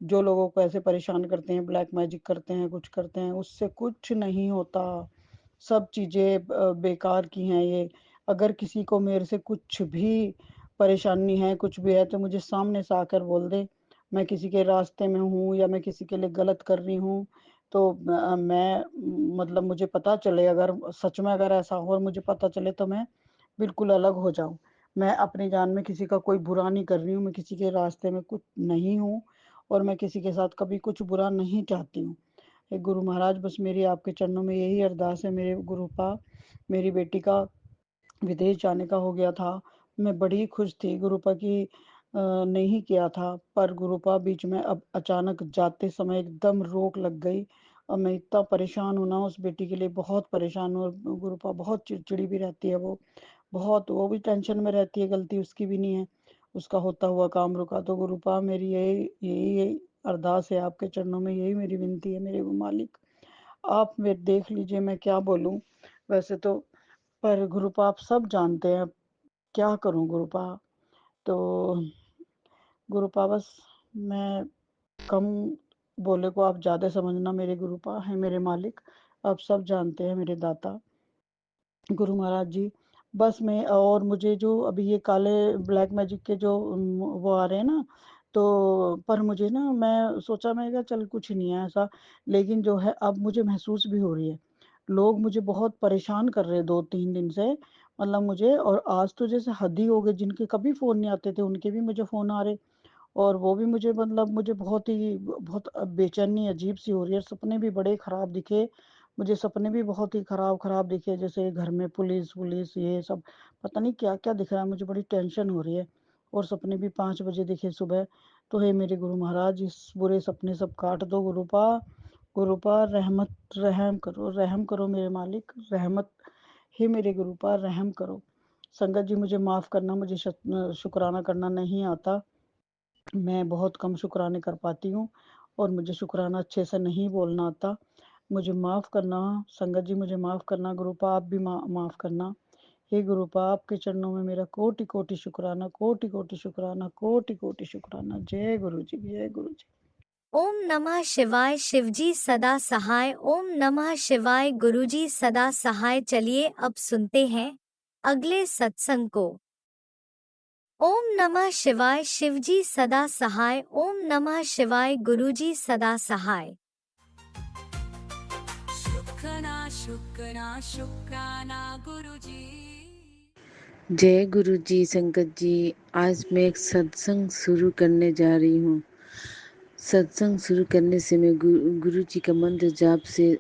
जो लोगों को ऐसे परेशान करते हैं, ब्लैक मैजिक करते हैं, कुछ करते हैं, उससे कुछ नहीं होता। सब चीजें बेकार की हैं ये। अगर किसी को मेरे से कुछ भी परेशानी है, कुछ भी है, तो मुझे सामने से आकर बोल दे। मैं किसी के रास्ते में हूँ या मैं किसी के लिए गलत कर रही हूँ, तो मैं मतलब मुझे पता चले, अगर सच में अगर ऐसा हो और मुझे पता चले, तो मैं बिल्कुल अलग हो जाऊं। मैं अपनी जान में किसी का कोई बुरा नहीं कर रही हूँ, मैं किसी के रास्ते में कुछ नहीं हूँ, और मैं किसी के साथ कभी कुछ बुरा नहीं चाहती हूँ। हे गुरु महाराज, बस मेरी आपके चरणों में यही अरदास है। मेरे गुरुपा, मेरी बेटी का विदेश जाने का हो गया था। मैं बड़ी खुश थी गुरुपा की, नहीं किया था, पर गुरुपा बीच में अब अचानक जाते समय एकदम रोक लग गई। और मैं इतना परेशान हूं ना उस बेटी के लिए, बहुत परेशान हूँ। और गुरुपा बहुत चिड़चिड़ी भी रहती है वो, बहुत वो भी टेंशन में रहती है, गलती उसकी भी नहीं है, उसका होता हुआ काम रुका। तो गुरुपा मेरी यही यही अरदास है आपके चरणों में, यही मेरी विनती है मेरे मालिक। आप मेरे देख लीजिए मैं क्या बोलूं वैसे तो, पर गुरुपा आप सब जानते हैं, क्या करूं गुरुपा। तो गुरुपा बस मैं कम बोले को आप ज्यादा समझना, मेरे गुरुपा है मेरे मालिक, आप सब जानते हैं मेरे दाता गुरु महाराज जी। बस मैं, और मुझे जो अभी ये काले ब्लैक मैजिक के जो वो आ रहे हैं ना, तो पर मुझे ना, मैं सोचा मैं क्या चल कुछ नहीं है ऐसा, लेकिन जो है अब मुझे महसूस भी हो रही है। लोग मुझे बहुत परेशान कर रहे हैं 2-3 दिन से, मतलब मुझे, और आज तो जैसे हद ही हो गई, जिनके कभी फोन नहीं आते थे उनके भी मुझे फोन आ रहे। और वो भी मुझे मतलब मुझे बहुत बेचैनी अजीब सी हो रही है। सपने भी बड़े खराब दिखे मुझे, सपने भी बहुत ही खराब खराब दिखे, जैसे घर में पुलिस पुलिस ये सब, पता नहीं क्या क्या दिख रहा है, मुझे बड़ी टेंशन हो रही है। और सपने भी 5 बजे दिखे सुबह। तो हे मेरे गुरु महाराज, इस बुरे सपने सब काट दो गुरुपा। गुरुपा रहमत, रहम करो मेरे मालिक, रहमत। हे मेरे गुरुपा रहम करो। संगत जी मुझे माफ करना, मुझे शुक्राना करना नहीं आता। मैं बहुत कम शुक्राने कर पाती हूँ और मुझे शुक्राना अच्छे से नहीं बोलना आता। मुझे माफ़ करना संगत जी, मुझे माफ़ करना। गुरुपा आप भी माफ़ करना। हे गुरुपा आपके चरणों में मेरा कोटि कोटि शुक्राना, कोटि कोटि शुक्राना, कोटि कोटि शुक्राना। जय गुरु जी, जय गुरु जी। ओम नमः शिवाय। शिवजी सदा सहाय। ओम नमः शिवाय। गुरुजी सदा सहाय। चलिए अब सुनते हैं अगले सत्संग को। ओम नमः शिवाय। शिवजी सदा सहाय। ओम नमः शिवाय। गुरुजी सदा सहाय। शुक्राना शुक्राना शुक्राना गुरुजी। जय गुरु जी। संगत जी, आज मैं एक सत्संग शुरू करने जा रही हूँ। सत्संग शुरू करने से मैं गुरु जी का मंत्र जाप से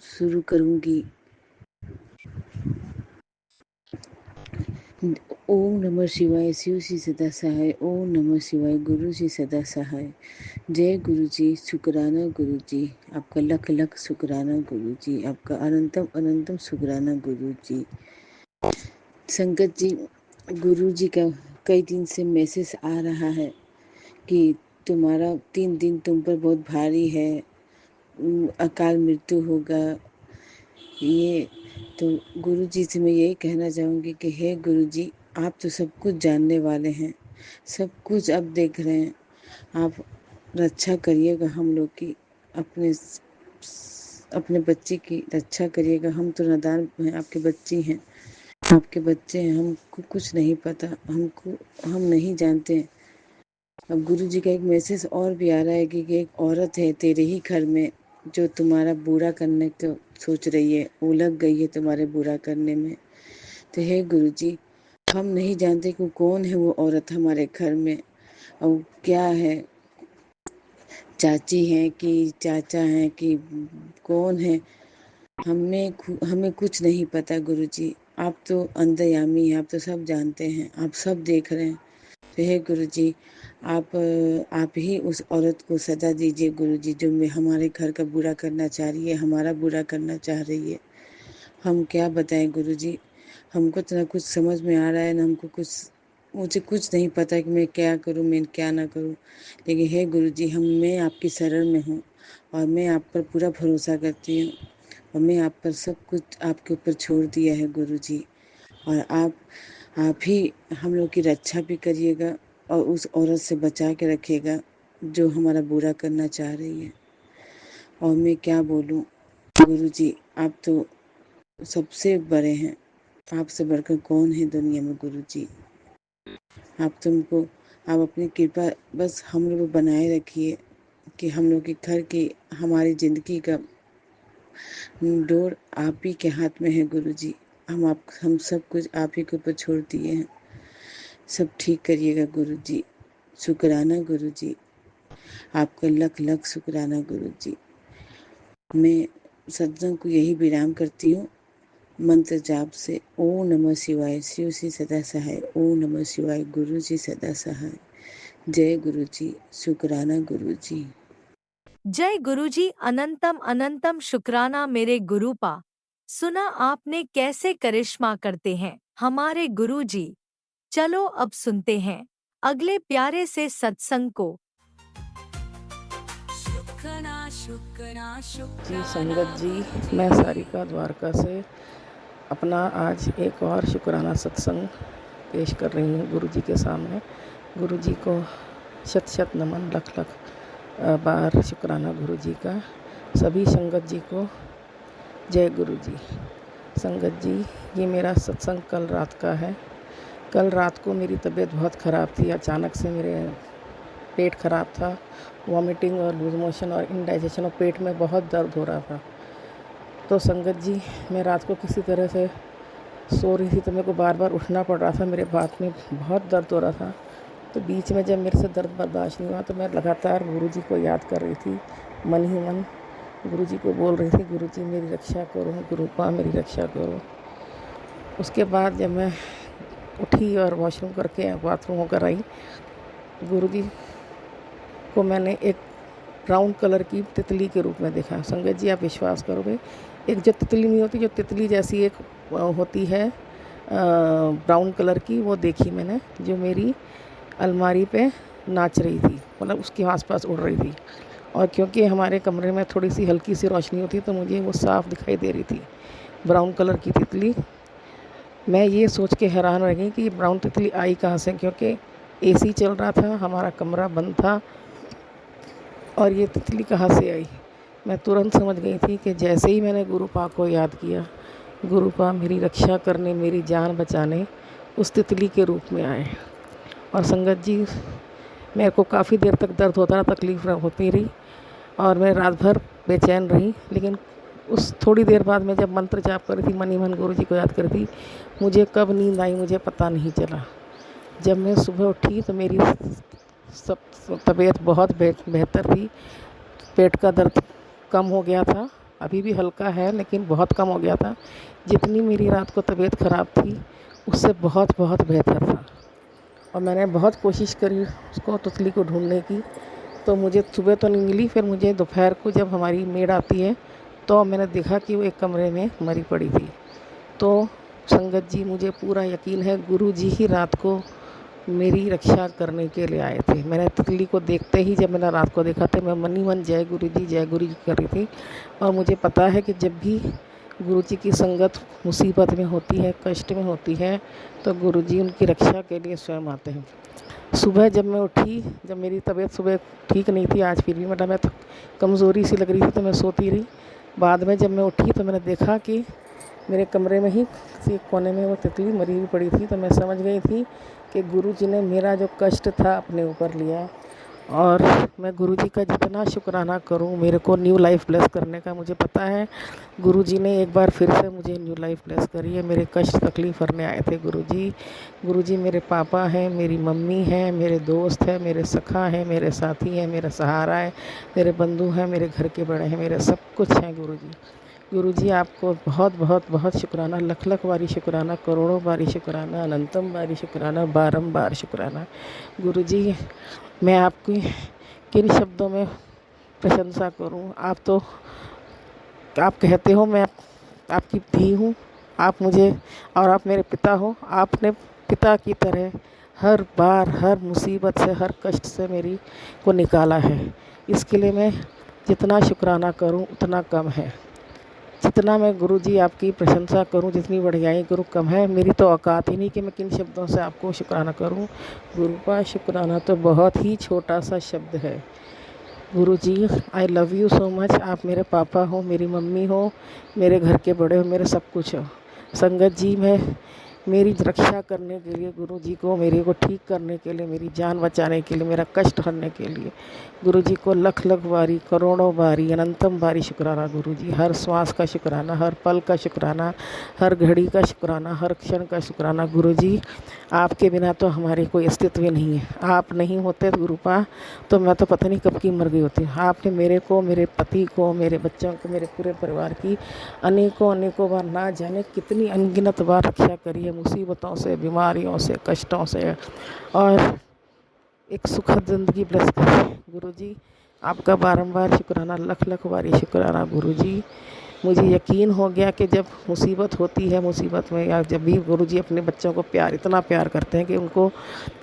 शुरू करूँगी। ओम नमः शिवाय। शिव जी सदा सहाय। ओम नमः शिवाय। गुरु जी सदा सहाय। जय गुरु जी। शुक्राना गुरु जी, आपका लख लख शुक्राना गुरु जी, आपका अनंतम अनंतम शुक्राना गुरु जी। संगत जी, गुरु जी का कई दिन से मैसेज आ रहा है कि तुम्हारा 3 दिन तुम पर बहुत भारी है, अकाल मृत्यु होगा। ये तो गुरु जी से मैं यही कहना चाहूँगी कि हे गुरु जी, आप तो सब कुछ जानने वाले हैं, सब कुछ आप देख रहे हैं। आप रक्षा करिएगा हम लोग की, अपने बच्चे की रक्षा करिएगा। हम तो नादान हैं, आपके बच्चे हैं, आपके बच्चे हैं, हमको कुछ नहीं पता, हम नहीं जानते। अब गुरु जी का एक मैसेज और भी आ रहा है कि एक औरत है तेरे ही घर में जो तुम्हारा बुरा करने को सोच रही है, उलझ गई है तुम्हारे बुरा करने में। तो हे गुरु जी, हम नहीं जानते कि कौन है वो औरत हमारे घर में और क्या है, चाची हैं कि चाचा हैं कि कौन है, हमें कुछ नहीं पता। गुरु जी, आप तो अंतर्यामी हैं, आप तो सब जानते हैं, आप सब देख रहे हैं। तो हे गुरु जी, आप ही उस औरत को सजा दीजिए गुरु जी, जो हमारे घर का बुरा करना चाह रही है, हमारा बुरा करना चाह रही है। हम क्या बताएं गुरु जी, हमको तो ना कुछ समझ में आ रहा है, ना मुझे कुछ नहीं पता कि मैं क्या करूं, मैं क्या ना करूं। लेकिन हे गुरु जी, मैं आपकी शरण में हूँ और मैं आप पर पूरा भरोसा करती हूँ और मैं आप पर सब कुछ आपके ऊपर छोड़ दिया है गुरु जी। और आप ही हम लोग की रक्षा भी करिएगा और उस औरत से बचा के रखिएगा जो हमारा बुरा करना चाह रही है। और मैं क्या बोलूं गुरु जी, आप तो सबसे बड़े हैं, आपसे बढ़कर कौन है दुनिया में गुरु जी। आप अपनी कृपा बस हम लोग बनाए रखिए कि हम लोग के घर की, हमारी ज़िंदगी का डोर आप ही के हाथ में है गुरु जी। हम सब कुछ आप ही के ऊपर छोड़ दिए हैं। सब ठीक करिएगा गुरु जी। शुक्राना गुरु जी, आपका लख लख शुक्राना गुरु जी। मैं सत्संग को यही विराम करती हूँ मंत्र जाप से। ओम नमः शिवाय। शिव जी सदा सहाय। ओम नमः शिवाय। गुरु जी सदा सहाय। जय गुरु जी। शुक्राना गुरु जी। जय गुरुजी। अनंतम अनंतम शुक्राना मेरे गुरुपा। सुना आपने कैसे करिश्मा करते हैं हमारे गुरुजी। चलो अब सुनते हैं अगले प्यारे से सत्संग को। शुक्राना शुक्राना जी शुक्राना संगत जी, गुरुजी। मैं सारिका द्वारका से अपना आज एक और शुक्राना सत्संग पेश कर रही हूँ गुरु जी के सामने। गुरु जी को शत शत नमन, लख लख बार शुक्राना गुरु जी का। सभी संगत जी को जय गुरु जी। संगत जी, ये मेरा सत्संग कल रात का है। कल रात को मेरी तबीयत बहुत ख़राब थी। अचानक से मेरे पेट ख़राब था, वॉमिटिंग और लूज मोशन और इंडाइजेशन और पेट में बहुत दर्द हो रहा था। तो संगत जी, मैं रात को किसी तरह से सो रही थी तो मेरे को बार बार उठना पड़ रहा था, मेरे बात में बहुत दर्द हो रहा था। तो बीच में जब मेरे से दर्द बर्दाश्त नहीं हुआ तो मैं लगातार गुरु जी को याद कर रही थी, मन ही मन गुरु जी को बोल रही थी, गुरु जी मेरी रक्षा करो, गुरुपा मेरी रक्षा करो। उसके बाद जब मैं उठी और वॉशरूम करके बाथरूम होकर आई, गुरु जी को मैंने एक ब्राउन कलर की तितली के रूप में देखा। संगत जी, आप विश्वास करोगे, एक जो तितली नहीं होती, जो तितली जैसी एक होती है ब्राउन कलर की, वो देखी मैंने, जो मेरी अलमारी पे नाच रही थी, मतलब उसके आसपास उड़ रही थी। और क्योंकि हमारे कमरे में थोड़ी सी हल्की सी रोशनी होती तो मुझे वो साफ दिखाई दे रही थी, ब्राउन कलर की तितली। मैं ये सोच के हैरान रह गई कि ये ब्राउन तितली आई कहाँ से, क्योंकि एसी चल रहा था, हमारा कमरा बंद था, और ये तितली कहाँ से आई। मैं तुरंत समझ गई थी कि जैसे ही मैंने गुरुपा को याद किया, गुरुपा मेरी रक्षा करने, मेरी जान बचाने उस तितली के रूप में आए। और संगत जी, मेरे को काफ़ी देर तक दर्द होता रहा, तकलीफ़ होती रही, और मैं रात भर बेचैन रही। लेकिन उस थोड़ी देर बाद मैं जब मंत्र जाप कर रही थी, मन ही मन गुरु जी को याद कर रही थी, मुझे कब नींद आई मुझे पता नहीं चला। जब मैं सुबह उठी तो मेरी सब तबीयत बहुत बेहतर थी। पेट का दर्द कम हो गया था, अभी भी हल्का है लेकिन बहुत कम हो गया था। जितनी मेरी रात को तबीयत ख़राब थी उससे बहुत बहुत बेहतर था। और मैंने बहुत कोशिश करी उसको, तितली को ढूंढने की, तो मुझे सुबह तो नहीं मिली। फिर मुझे दोपहर को जब हमारी मेड आती है तो मैंने देखा कि वो एक कमरे में मरी पड़ी थी। तो संगत जी, मुझे पूरा यकीन है गुरु जी ही रात को मेरी रक्षा करने के लिए आए थे। मैंने तितली को देखते ही, जब मैंने रात को देखा था, मैं मन ही मन जय गुरु जी कर रही थी। और मुझे पता है कि जब भी गुरु जी की संगत मुसीबत में होती है, कष्ट में होती है, तो गुरु जी उनकी रक्षा के लिए स्वयं आते हैं। सुबह जब मैं उठी, जब मेरी तबीयत सुबह ठीक नहीं थी, आज फिर भी मतलब मैं कमज़ोरी सी लग रही थी, तो मैं सोती रही। बाद में जब मैं उठी तो मैंने देखा कि मेरे कमरे में ही किसी कोने में वो तितली मरी हुई पड़ी थी। तो मैं समझ गई थी कि गुरु जी ने मेरा जो कष्ट था अपने ऊपर लिया। और मैं गुरु जी का जितना शुक्राना करूं, मेरे को न्यू लाइफ ब्लेस करने का मुझे पता है। गुरु जी ने एक बार फिर से मुझे न्यू लाइफ ब्लेस करी है। मेरे कष्ट तकलीफ़ करने आए थे गुरु जी मेरे पापा हैं, मेरी मम्मी हैं, मेरे दोस्त हैं, मेरे सखा हैं, मेरे साथी हैं, मेरा सहारा है, मेरे बंधु हैं, मेरे घर के बड़े हैं, मेरे सब कुछ हैं गुरु जी आपको बहुत बहुत बहुत शुक्राना, लख लख बारी शुक्राना, करोड़ों बारी शुक्राना, अनंतम बारी शुक्राना, बारंबार शुक्राना। गुरु जी, मैं आपकी किन शब्दों में प्रशंसा करूं। आप कहते हो मैं आपकी धी हूँ, आप मुझे, और आप मेरे पिता हो। आपने पिता की तरह हर बार, हर मुसीबत से, हर कष्ट से मेरी को निकाला है। इसके लिए मैं जितना शुक्राना करूं उतना कम है। जितना मैं गुरु जी आपकी प्रशंसा करूं, जितनी बढ़ियाई करूं कम है। मेरी तो औकात ही नहीं कि मैं किन शब्दों से आपको शुक्राना करूं। गुरु का शुक्राना तो बहुत ही छोटा सा शब्द है। Guru ji, I love you so much. आप मेरे पापा हो, मेरी मम्मी हो, मेरे घर के बड़े हो, मेरे सब कुछ हो। संगत जी, मैं मेरी रक्षा करने के लिए गुरु जी को, मेरे को ठीक करने के लिए, मेरी जान बचाने के लिए, मेरा कष्ट हरने के लिए गुरु जी को लख लख बारी, करोड़ों बारी, अनंतम बारी शुक्राना। गुरु जी, हर श्वास का शुक्राना, हर पल का शुक्राना, हर घड़ी का शुक्राना, हर क्षण का शुक्राना। गुरु जी, आपके बिना तो हमारे कोई अस्तित्व ही नहीं है। आप नहीं होते गुरुपा तो मैं तो पता नहीं कब की मर गई होती। आपने मेरे को, मेरे पति को, मेरे बच्चों को, मेरे पूरे परिवार की अनेकों अनेकों बार, ना जाने कितनी अनगिनत बार रक्षा करी है, मुसीबतों से, बीमारियों से, कष्टों से, और एक सुखद ज़िंदगी ब्लेस करें। गुरु जी, आपका बारंबार शुक्राना, लख लख बारी शुक्राना। गुरु जी, मुझे यकीन हो गया कि जब मुसीबत होती है, मुसीबत में या जब भी गुरु जी अपने बच्चों को इतना प्यार करते हैं कि उनको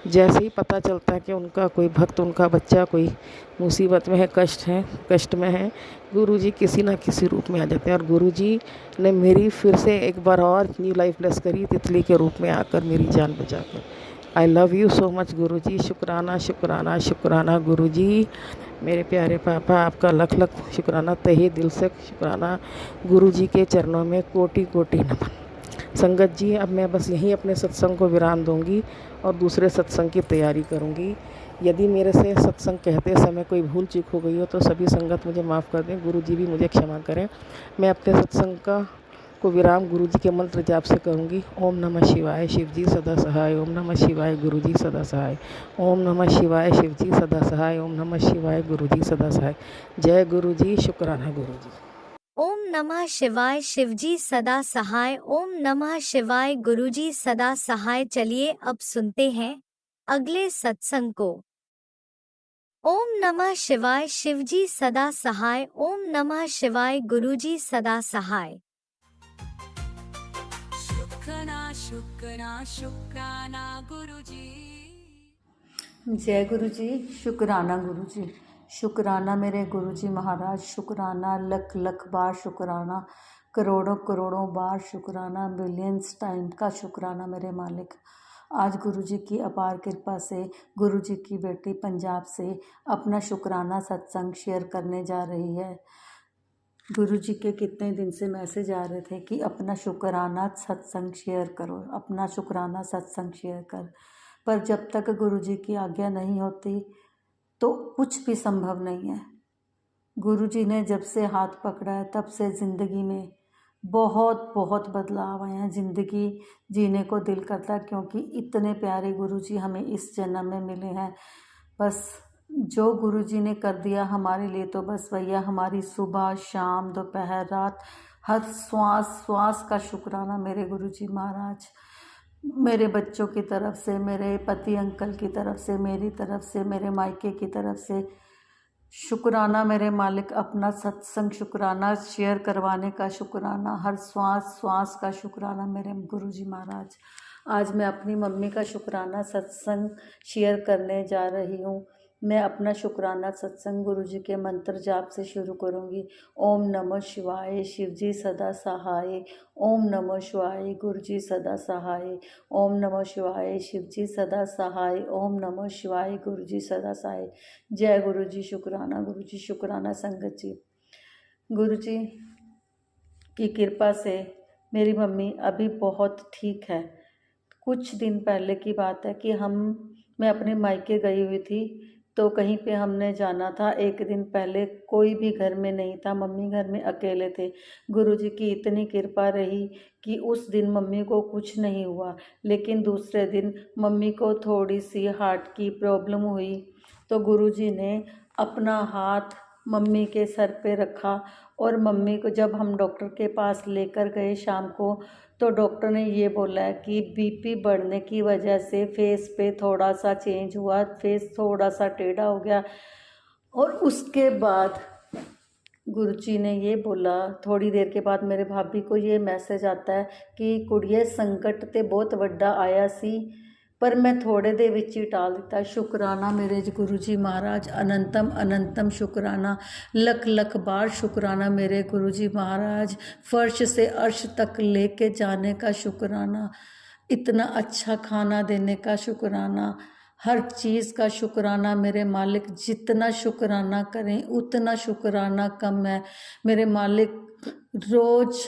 जैसे ही पता चलता है कि उनका कोई भक्त, उनका बच्चा कोई मुसीबत में है, कष्ट में है, गुरु जी किसी न किसी रूप में आ जाते हैं। और गुरु जी ने मेरी फिर से एक बार और न्यू लाइफ ब्लेस करी, तितली के रूप में आकर मेरी जान बचाकर। आई लव यू सो मच गुरु जी। शुक्राना शुक्राना शुक्राना गुरु जी। मेरे प्यारे पापा, आपका लख लख शुक्राना, तहे दिल से शुक्राना। गुरु जी के चरणों में कोटि कोटि नमन। संगत जी, अब मैं बस यहीं अपने सत्संग को विराम दूंगी और दूसरे सत्संग की तैयारी करूंगी। यदि मेरे से सत्संग कहते समय कोई भूल चूक हो गई हो तो सभी संगत मुझे माफ़ कर दें, गुरु जी भी मुझे क्षमा करें। मैं अपने सत्संग को विराम गुरु जी के मंत्र जाप से करूंगी। ओम नमः शिवाय, शिव जी सदा सहाय। ओम नमः शिवाय, गुरु जी सदा सहाय। ओम नमः शिवाय, शिव जी सदा सहाय। ओम नमः शिवाय, गुरु जी सदा सहाय। जय गुरु जी। शुक्राना गुरु जी। ओम नमः शिवाय, शिव जी सदा सहाय। ओम नमः शिवाय, गुरु जी सदा सहाय। चलिए अब सुनते हैं अगले सत्संग को। ओम नमः शिवाय, शिव जी सदा सहाय। ओम नमः शिवाय, गुरु जी सदा सहाय। शुक्राना शुक्राना शुक्राना गुरुजी। जय गुरु जी। शुक्राना गुरु जी, शुक्राना मेरे गुरु जी महाराज, शुक्राना लख लख बार, शुक्राना करोड़ों करोड़ों बार, शुक्राना बिलियंस टाइम का शुक्राना मेरे मालिक। आज गुरु जी की अपार कृपा से गुरु जी की बेटी पंजाब से अपना शुक्राना सत्संग शेयर करने जा रही है। गुरु जी के कितने दिन से मैसेज आ रहे थे कि अपना शुक्राना सत्संग शेयर करो, अपना शुक्राना सत्संग शेयर कर, पर जब तक गुरु जी की आज्ञा नहीं होती तो कुछ भी संभव नहीं है। गुरु जी ने जब से हाथ पकड़ा है तब से ज़िंदगी में बहुत बहुत बदलाव आए हैं। ज़िंदगी जीने को दिल करता है, क्योंकि इतने प्यारे गुरु जी हमें इस जन्म में मिले हैं। बस जो गुरु जी ने कर दिया हमारे लिए, तो बस भैया हमारी सुबह शाम दोपहर रात हर श्वास श्वास का शुक्राना मेरे गुरु जी महाराज। मेरे बच्चों की तरफ से, मेरे पति अंकल की तरफ से, मेरी तरफ से, मेरे मायके की तरफ से शुक्राना मेरे मालिक। अपना सत्संग शुक्राना शेयर करवाने का शुक्राना, हर श्वास श्वास का शुक्राना मेरे गुरु जी महाराज। आज मैं अपनी मम्मी का शुक्राना सत्संग शेयर करने जा रही हूँ। मैं अपना शुक्राना सत्संग गुरु जी के मंत्र जाप से शुरू करूँगी। ओम नमः शिवाय, शिव जी सदा सहाय। ओम नमः शिवाय, गुरु जी सदा सहाय। ओम नमः शिवाय, शिव जी सदा सहाय। ओम नमः शिवाय, गुरु जी सदा सहाय। जय गुरु जी, शुक्राना गुरु जी, शुक्राना संगत जी। गुरु जी की कृपा से मेरी मम्मी अभी बहुत ठीक है। कुछ दिन पहले की बात है कि मैं अपने मायके गई हुई थी, तो कहीं पे हमने जाना था। एक दिन पहले कोई भी घर में नहीं था, मम्मी घर में अकेले थे। गुरुजी की इतनी कृपा रही कि उस दिन मम्मी को कुछ नहीं हुआ, लेकिन दूसरे दिन मम्मी को थोड़ी सी हार्ट की प्रॉब्लम हुई। तो गुरुजी ने अपना हाथ मम्मी के सर पे रखा, और मम्मी को जब हम डॉक्टर के पास लेकर गए शाम को, तो डॉक्टर ने ये बोला कि बीपी बढ़ने की वजह से फेस पे थोड़ा सा चेंज हुआ, फेस थोड़ा सा टेढ़ा हो गया। और उसके बाद गुरुजी ने ये बोला, थोड़ी देर के बाद मेरे भाभी को ये मैसेज आता है कि कुड़िए संकट ते बहुत वड्डा आया सी, पर मैं थोड़े दे विच ही टाल दिता। शुक्राना मेरे गुरु जी महाराज, अनंतम अनंतम शुक्राना, लख लख बार शुक्राना मेरे गुरु जी महाराज। फर्श से अर्श तक लेके जाने का शुक्राना, इतना अच्छा खाना देने का शुक्राना, हर चीज़ का शुक्राना मेरे मालिक। जितना शुक्राना करें उतना शुक्राना कम है मेरे मालिक। रोज़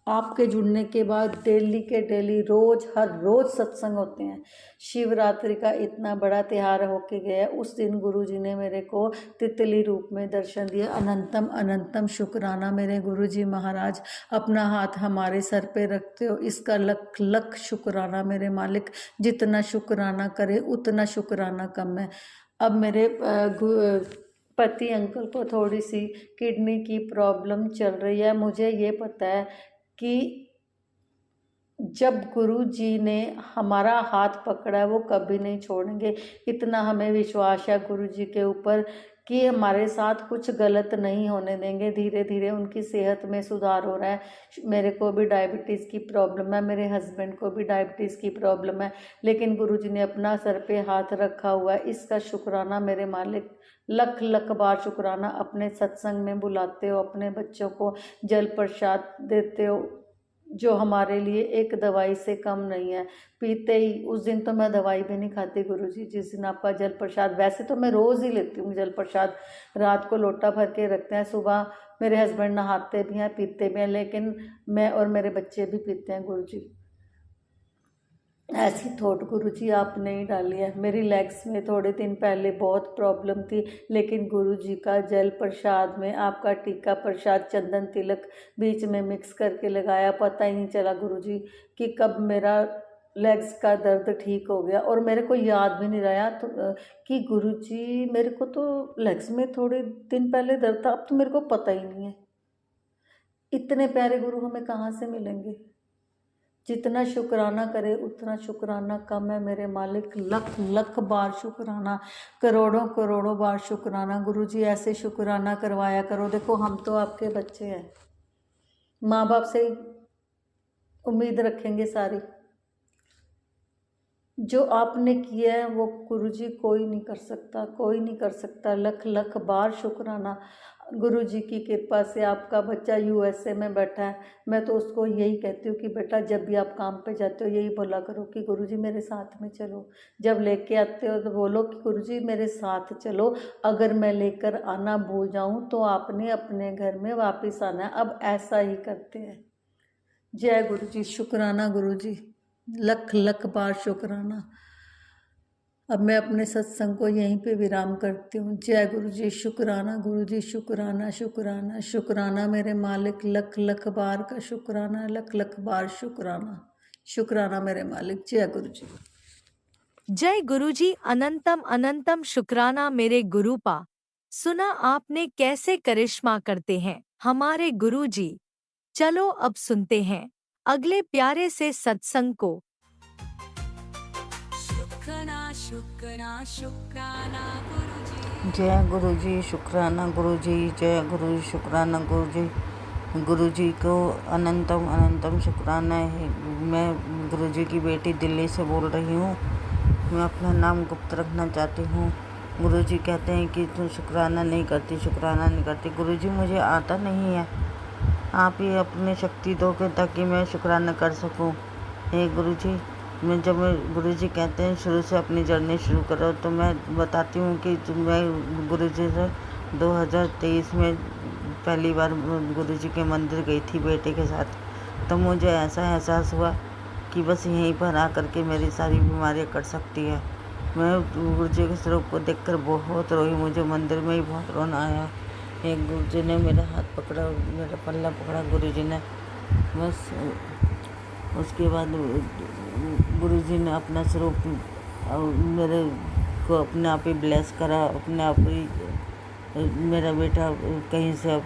आपके जुड़ने के बाद डेली के डेली रोज़ हर रोज़ सत्संग होते हैं। शिवरात्रि का इतना बड़ा त्यौहार होके गया, उस दिन गुरुजी ने मेरे को तितली रूप में दर्शन दिया। अनंतम अनंतम शुक्राना मेरे गुरुजी महाराज। अपना हाथ हमारे सर पे रखते हो, इसका लख लख शुक्राना मेरे मालिक। जितना शुक्राना करे उतना शुक्राना कम है। अब मेरे पति अंकल को थोड़ी सी किडनी की प्रॉब्लम चल रही है। मुझे ये पता है कि जब गुरु जी ने हमारा हाथ पकड़ा है वो कभी नहीं छोड़ेंगे। इतना हमें विश्वास है गुरु जी के ऊपर कि हमारे साथ कुछ गलत नहीं होने देंगे। धीरे धीरे उनकी सेहत में सुधार हो रहा है। मेरे को भी डायबिटीज़ की प्रॉब्लम है, मेरे हस्बैंड को भी डायबिटीज़ की प्रॉब्लम है, लेकिन गुरु जी ने अपना सर पे हाथ रखा हुआ है। इसका शुक्राना मेरे मालिक, लख लख बार शुक्राना। अपने सत्संग में बुलाते हो, अपने बच्चों को जल प्रसाद देते हो, जो हमारे लिए एक दवाई से कम नहीं है। पीते ही उस दिन तो मैं दवाई भी नहीं खाती गुरुजी, जिस दिन आपका जल प्रसाद। वैसे तो मैं रोज़ ही लेती हूँ जल प्रसाद, रात को लोटा भर के रखते हैं, सुबह मेरे हस्बैंड नहाते भी हैं पीते भी हैं, लेकिन मैं और मेरे बच्चे भी पीते हैं गुरुजी। ऐसी थोट गुरुजी आपने ही डाली है। मेरी लेग्स में थोड़े दिन पहले बहुत प्रॉब्लम थी, लेकिन गुरुजी का जल प्रसाद में आपका टीका प्रसाद चंदन तिलक बीच में मिक्स करके लगाया। पता ही नहीं चला गुरुजी कि कब मेरा लेग्स का दर्द ठीक हो गया। और मेरे को याद भी नहीं रहा तो कि गुरुजी मेरे को तो लेग्स में थोड़े दिन पहले दर्द था, अब तो मेरे को पता ही नहीं है। इतने प्यारे गुरु हमें कहाँ से मिलेंगे। जितना शुक्राना करे उतना शुक्राना कम है मेरे मालिक। लख लख बार शुक्राना, करोड़ों करोड़ों बार शुक्राना। गुरुजी ऐसे शुक्राना करवाया करो। देखो हम तो आपके बच्चे हैं, माँ बाप से उम्मीद रखेंगे सारी। जो आपने किया है वो गुरुजी कोई नहीं कर सकता, कोई नहीं कर सकता। लख लख बार शुक्राना। गुरुजी की कृपा से आपका बच्चा यूएसए में बैठा है। मैं तो उसको यही कहती हूँ कि बेटा जब भी आप काम पे जाते हो यही बोला करो कि गुरुजी मेरे साथ में चलो। जब लेके आते हो तो बोलो कि गुरुजी मेरे साथ चलो, अगर मैं लेकर आना भूल जाऊँ तो आपने अपने घर में वापस आना है। अब ऐसा ही करते हैं। जय गुरुजी। शुक्राना गुरुजी, लख लख बार शुक्राना। अब मैं अपने सत्संग को यहीं पे विराम करती हूँ। जय गुरुजी। शुक्राना गुरुजी, शुक्राना शुक्राना शुक्राना मेरे मालिक, लख लख बार का शुक्राना, लख लख बार शुक्राना। शुक्राना मेरे मालिक। जय गुरुजी। जय गुरुजी। अनंतम अनंतम शुक्राना मेरे गुरुपा। सुना आपने कैसे करिश्मा करते हैं हमारे गुरुजी। चलो अब सुनते हैं अगले प्यारे से सत्संग को। शुक्राना शुक्राना शुक्राना गुरुजी। जय गुरुजी। शुक्राना गुरुजी। जय गुरुजी। शुक्राना गुरुजी। गुरुजी को अनंतम अनंतम शुक्राना है। मैं गुरुजी की बेटी दिल्ली से बोल रही हूँ। मैं अपना नाम गुप्त रखना चाहती हूँ। गुरुजी कहते हैं कि तू शुक्राना नहीं करती, शुक्राना नहीं करती। गुरुजी मुझे आता नहीं है, आप ही अपनी शक्ति दो कि ताकि मैं शुक्राना कर सकूं। हे गुरुजी, मैं गुरुजी कहते हैं शुरू से अपनी जर्नी शुरू करो, तो मैं बताती हूँ कि मैं गुरुजी से 2023 में पहली बार गुरुजी के मंदिर गई थी बेटे के साथ। तो मुझे ऐसा एहसास हुआ कि बस यहीं पर आकर के मेरी सारी बीमारियाँ कट सकती है। मैं गुरुजी के स्वरूप को देखकर बहुत रोई, मुझे मंदिर में ही बहुत रोना आया। एक गुरुजी ने मेरा हाथ पकड़ा, मेरा पल्ला पकड़ा गुरुजी ने। बस उसके बाद गुरुजी ने अपना स्वरूप मेरे को अपने आप ही ब्लेस करा। अपने आप ही मेरा बेटा कहीं से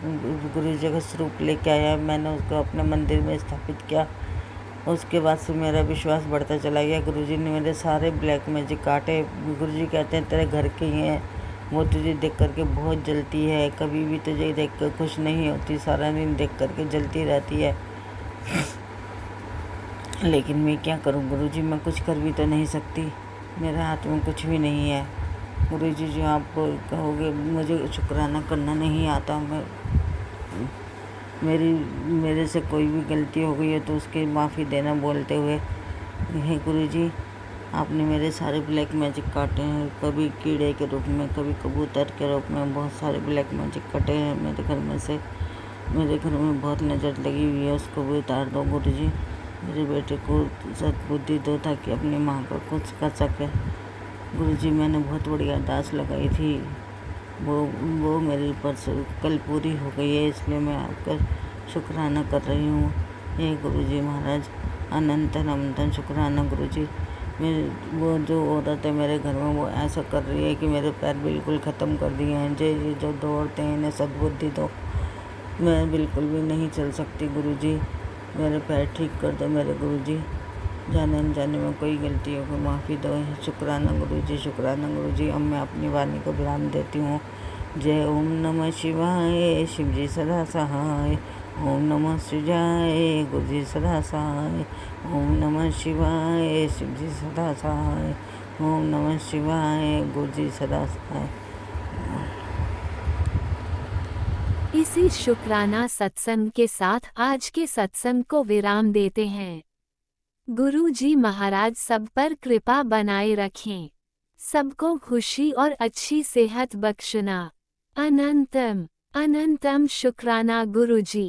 गुरुजी का स्वरूप लेके आया, मैंने उसको अपने मंदिर में स्थापित किया। उसके बाद से मेरा विश्वास बढ़ता चला गया। गुरुजी ने मेरे सारे ब्लैक मैजिक काटे। गुरुजी कहते हैं तेरे घर के ही हैं, वो तुझे देख करके बहुत जलती है, कभी भी तुझे देख कर खुश नहीं होती, सारा दिन देख करके जलती रहती है। लेकिन मैं क्या करूं गुरुजी, मैं कुछ कर भी तो नहीं सकती, मेरे हाथ में कुछ भी नहीं है। गुरुजी जो आप कहोगे मुझे शुक्राना करना नहीं आता, मेरे से कोई भी गलती हो गई है तो उसकी माफ़ी देना बोलते हुए, हे गुरुजी आपने मेरे सारे ब्लैक मैजिक काटे हैं। कभी कीड़े के रूप में, कभी कबूतर के रूप में, बहुत सारे ब्लैक मैजिक कटे हैं मेरे घर में से। मेरे घर में बहुत नज़र लगी हुई है, उसको भी उतार दो गुरुजी। मेरे बेटे को सद्बुद्धि दो ताकि अपनी माँ का कुछ कर सके। गुरुजी मैंने बहुत बड़ी अरदास लगाई थी, वो मेरी परसों कल पूरी हो गई है, इसलिए मैं आपका शुक्राना कर रही हूँ। हे गुरुजी महाराज, अनंत अनंत शुक्राना गुरुजी। वो जो औरत है मेरे घर में वो ऐसा कर रही है कि मेरे पैर बिल्कुल ख़त्म कर दिए हैं। ये जो दौड़ते हैं इन्हें सद्बुद्धि दो, मैं बिल्कुल भी नहीं चल सकती गुरुजी, मेरे पैर ठीक कर दो मेरे गुरुजी। जाने अनजाने में कोई गलती हो तो माफ़ी दो। शुक्राना गुरुजी, शुक्राना गुरुजी। अब मैं अपनी वाणी को विराम देती हूँ। जय ओम नमः शिवाय, शिव जी सदा सहाय। ओम नमः शिवाय, गुरुजी सदा सहाय। ओम नमः शिवाय, शिव जी सदा सहाय। ओम नमः शिवाय, गुरुजी सदा सहाय। इसी शुक्राना सत्संग के साथ आज के सत्संग को विराम देते हैं। गुरु जी महाराज सब पर कृपा बनाए रखें, सबको खुशी और अच्छी सेहत बख्शना। अनंतम अनंतम शुक्राना गुरु जी।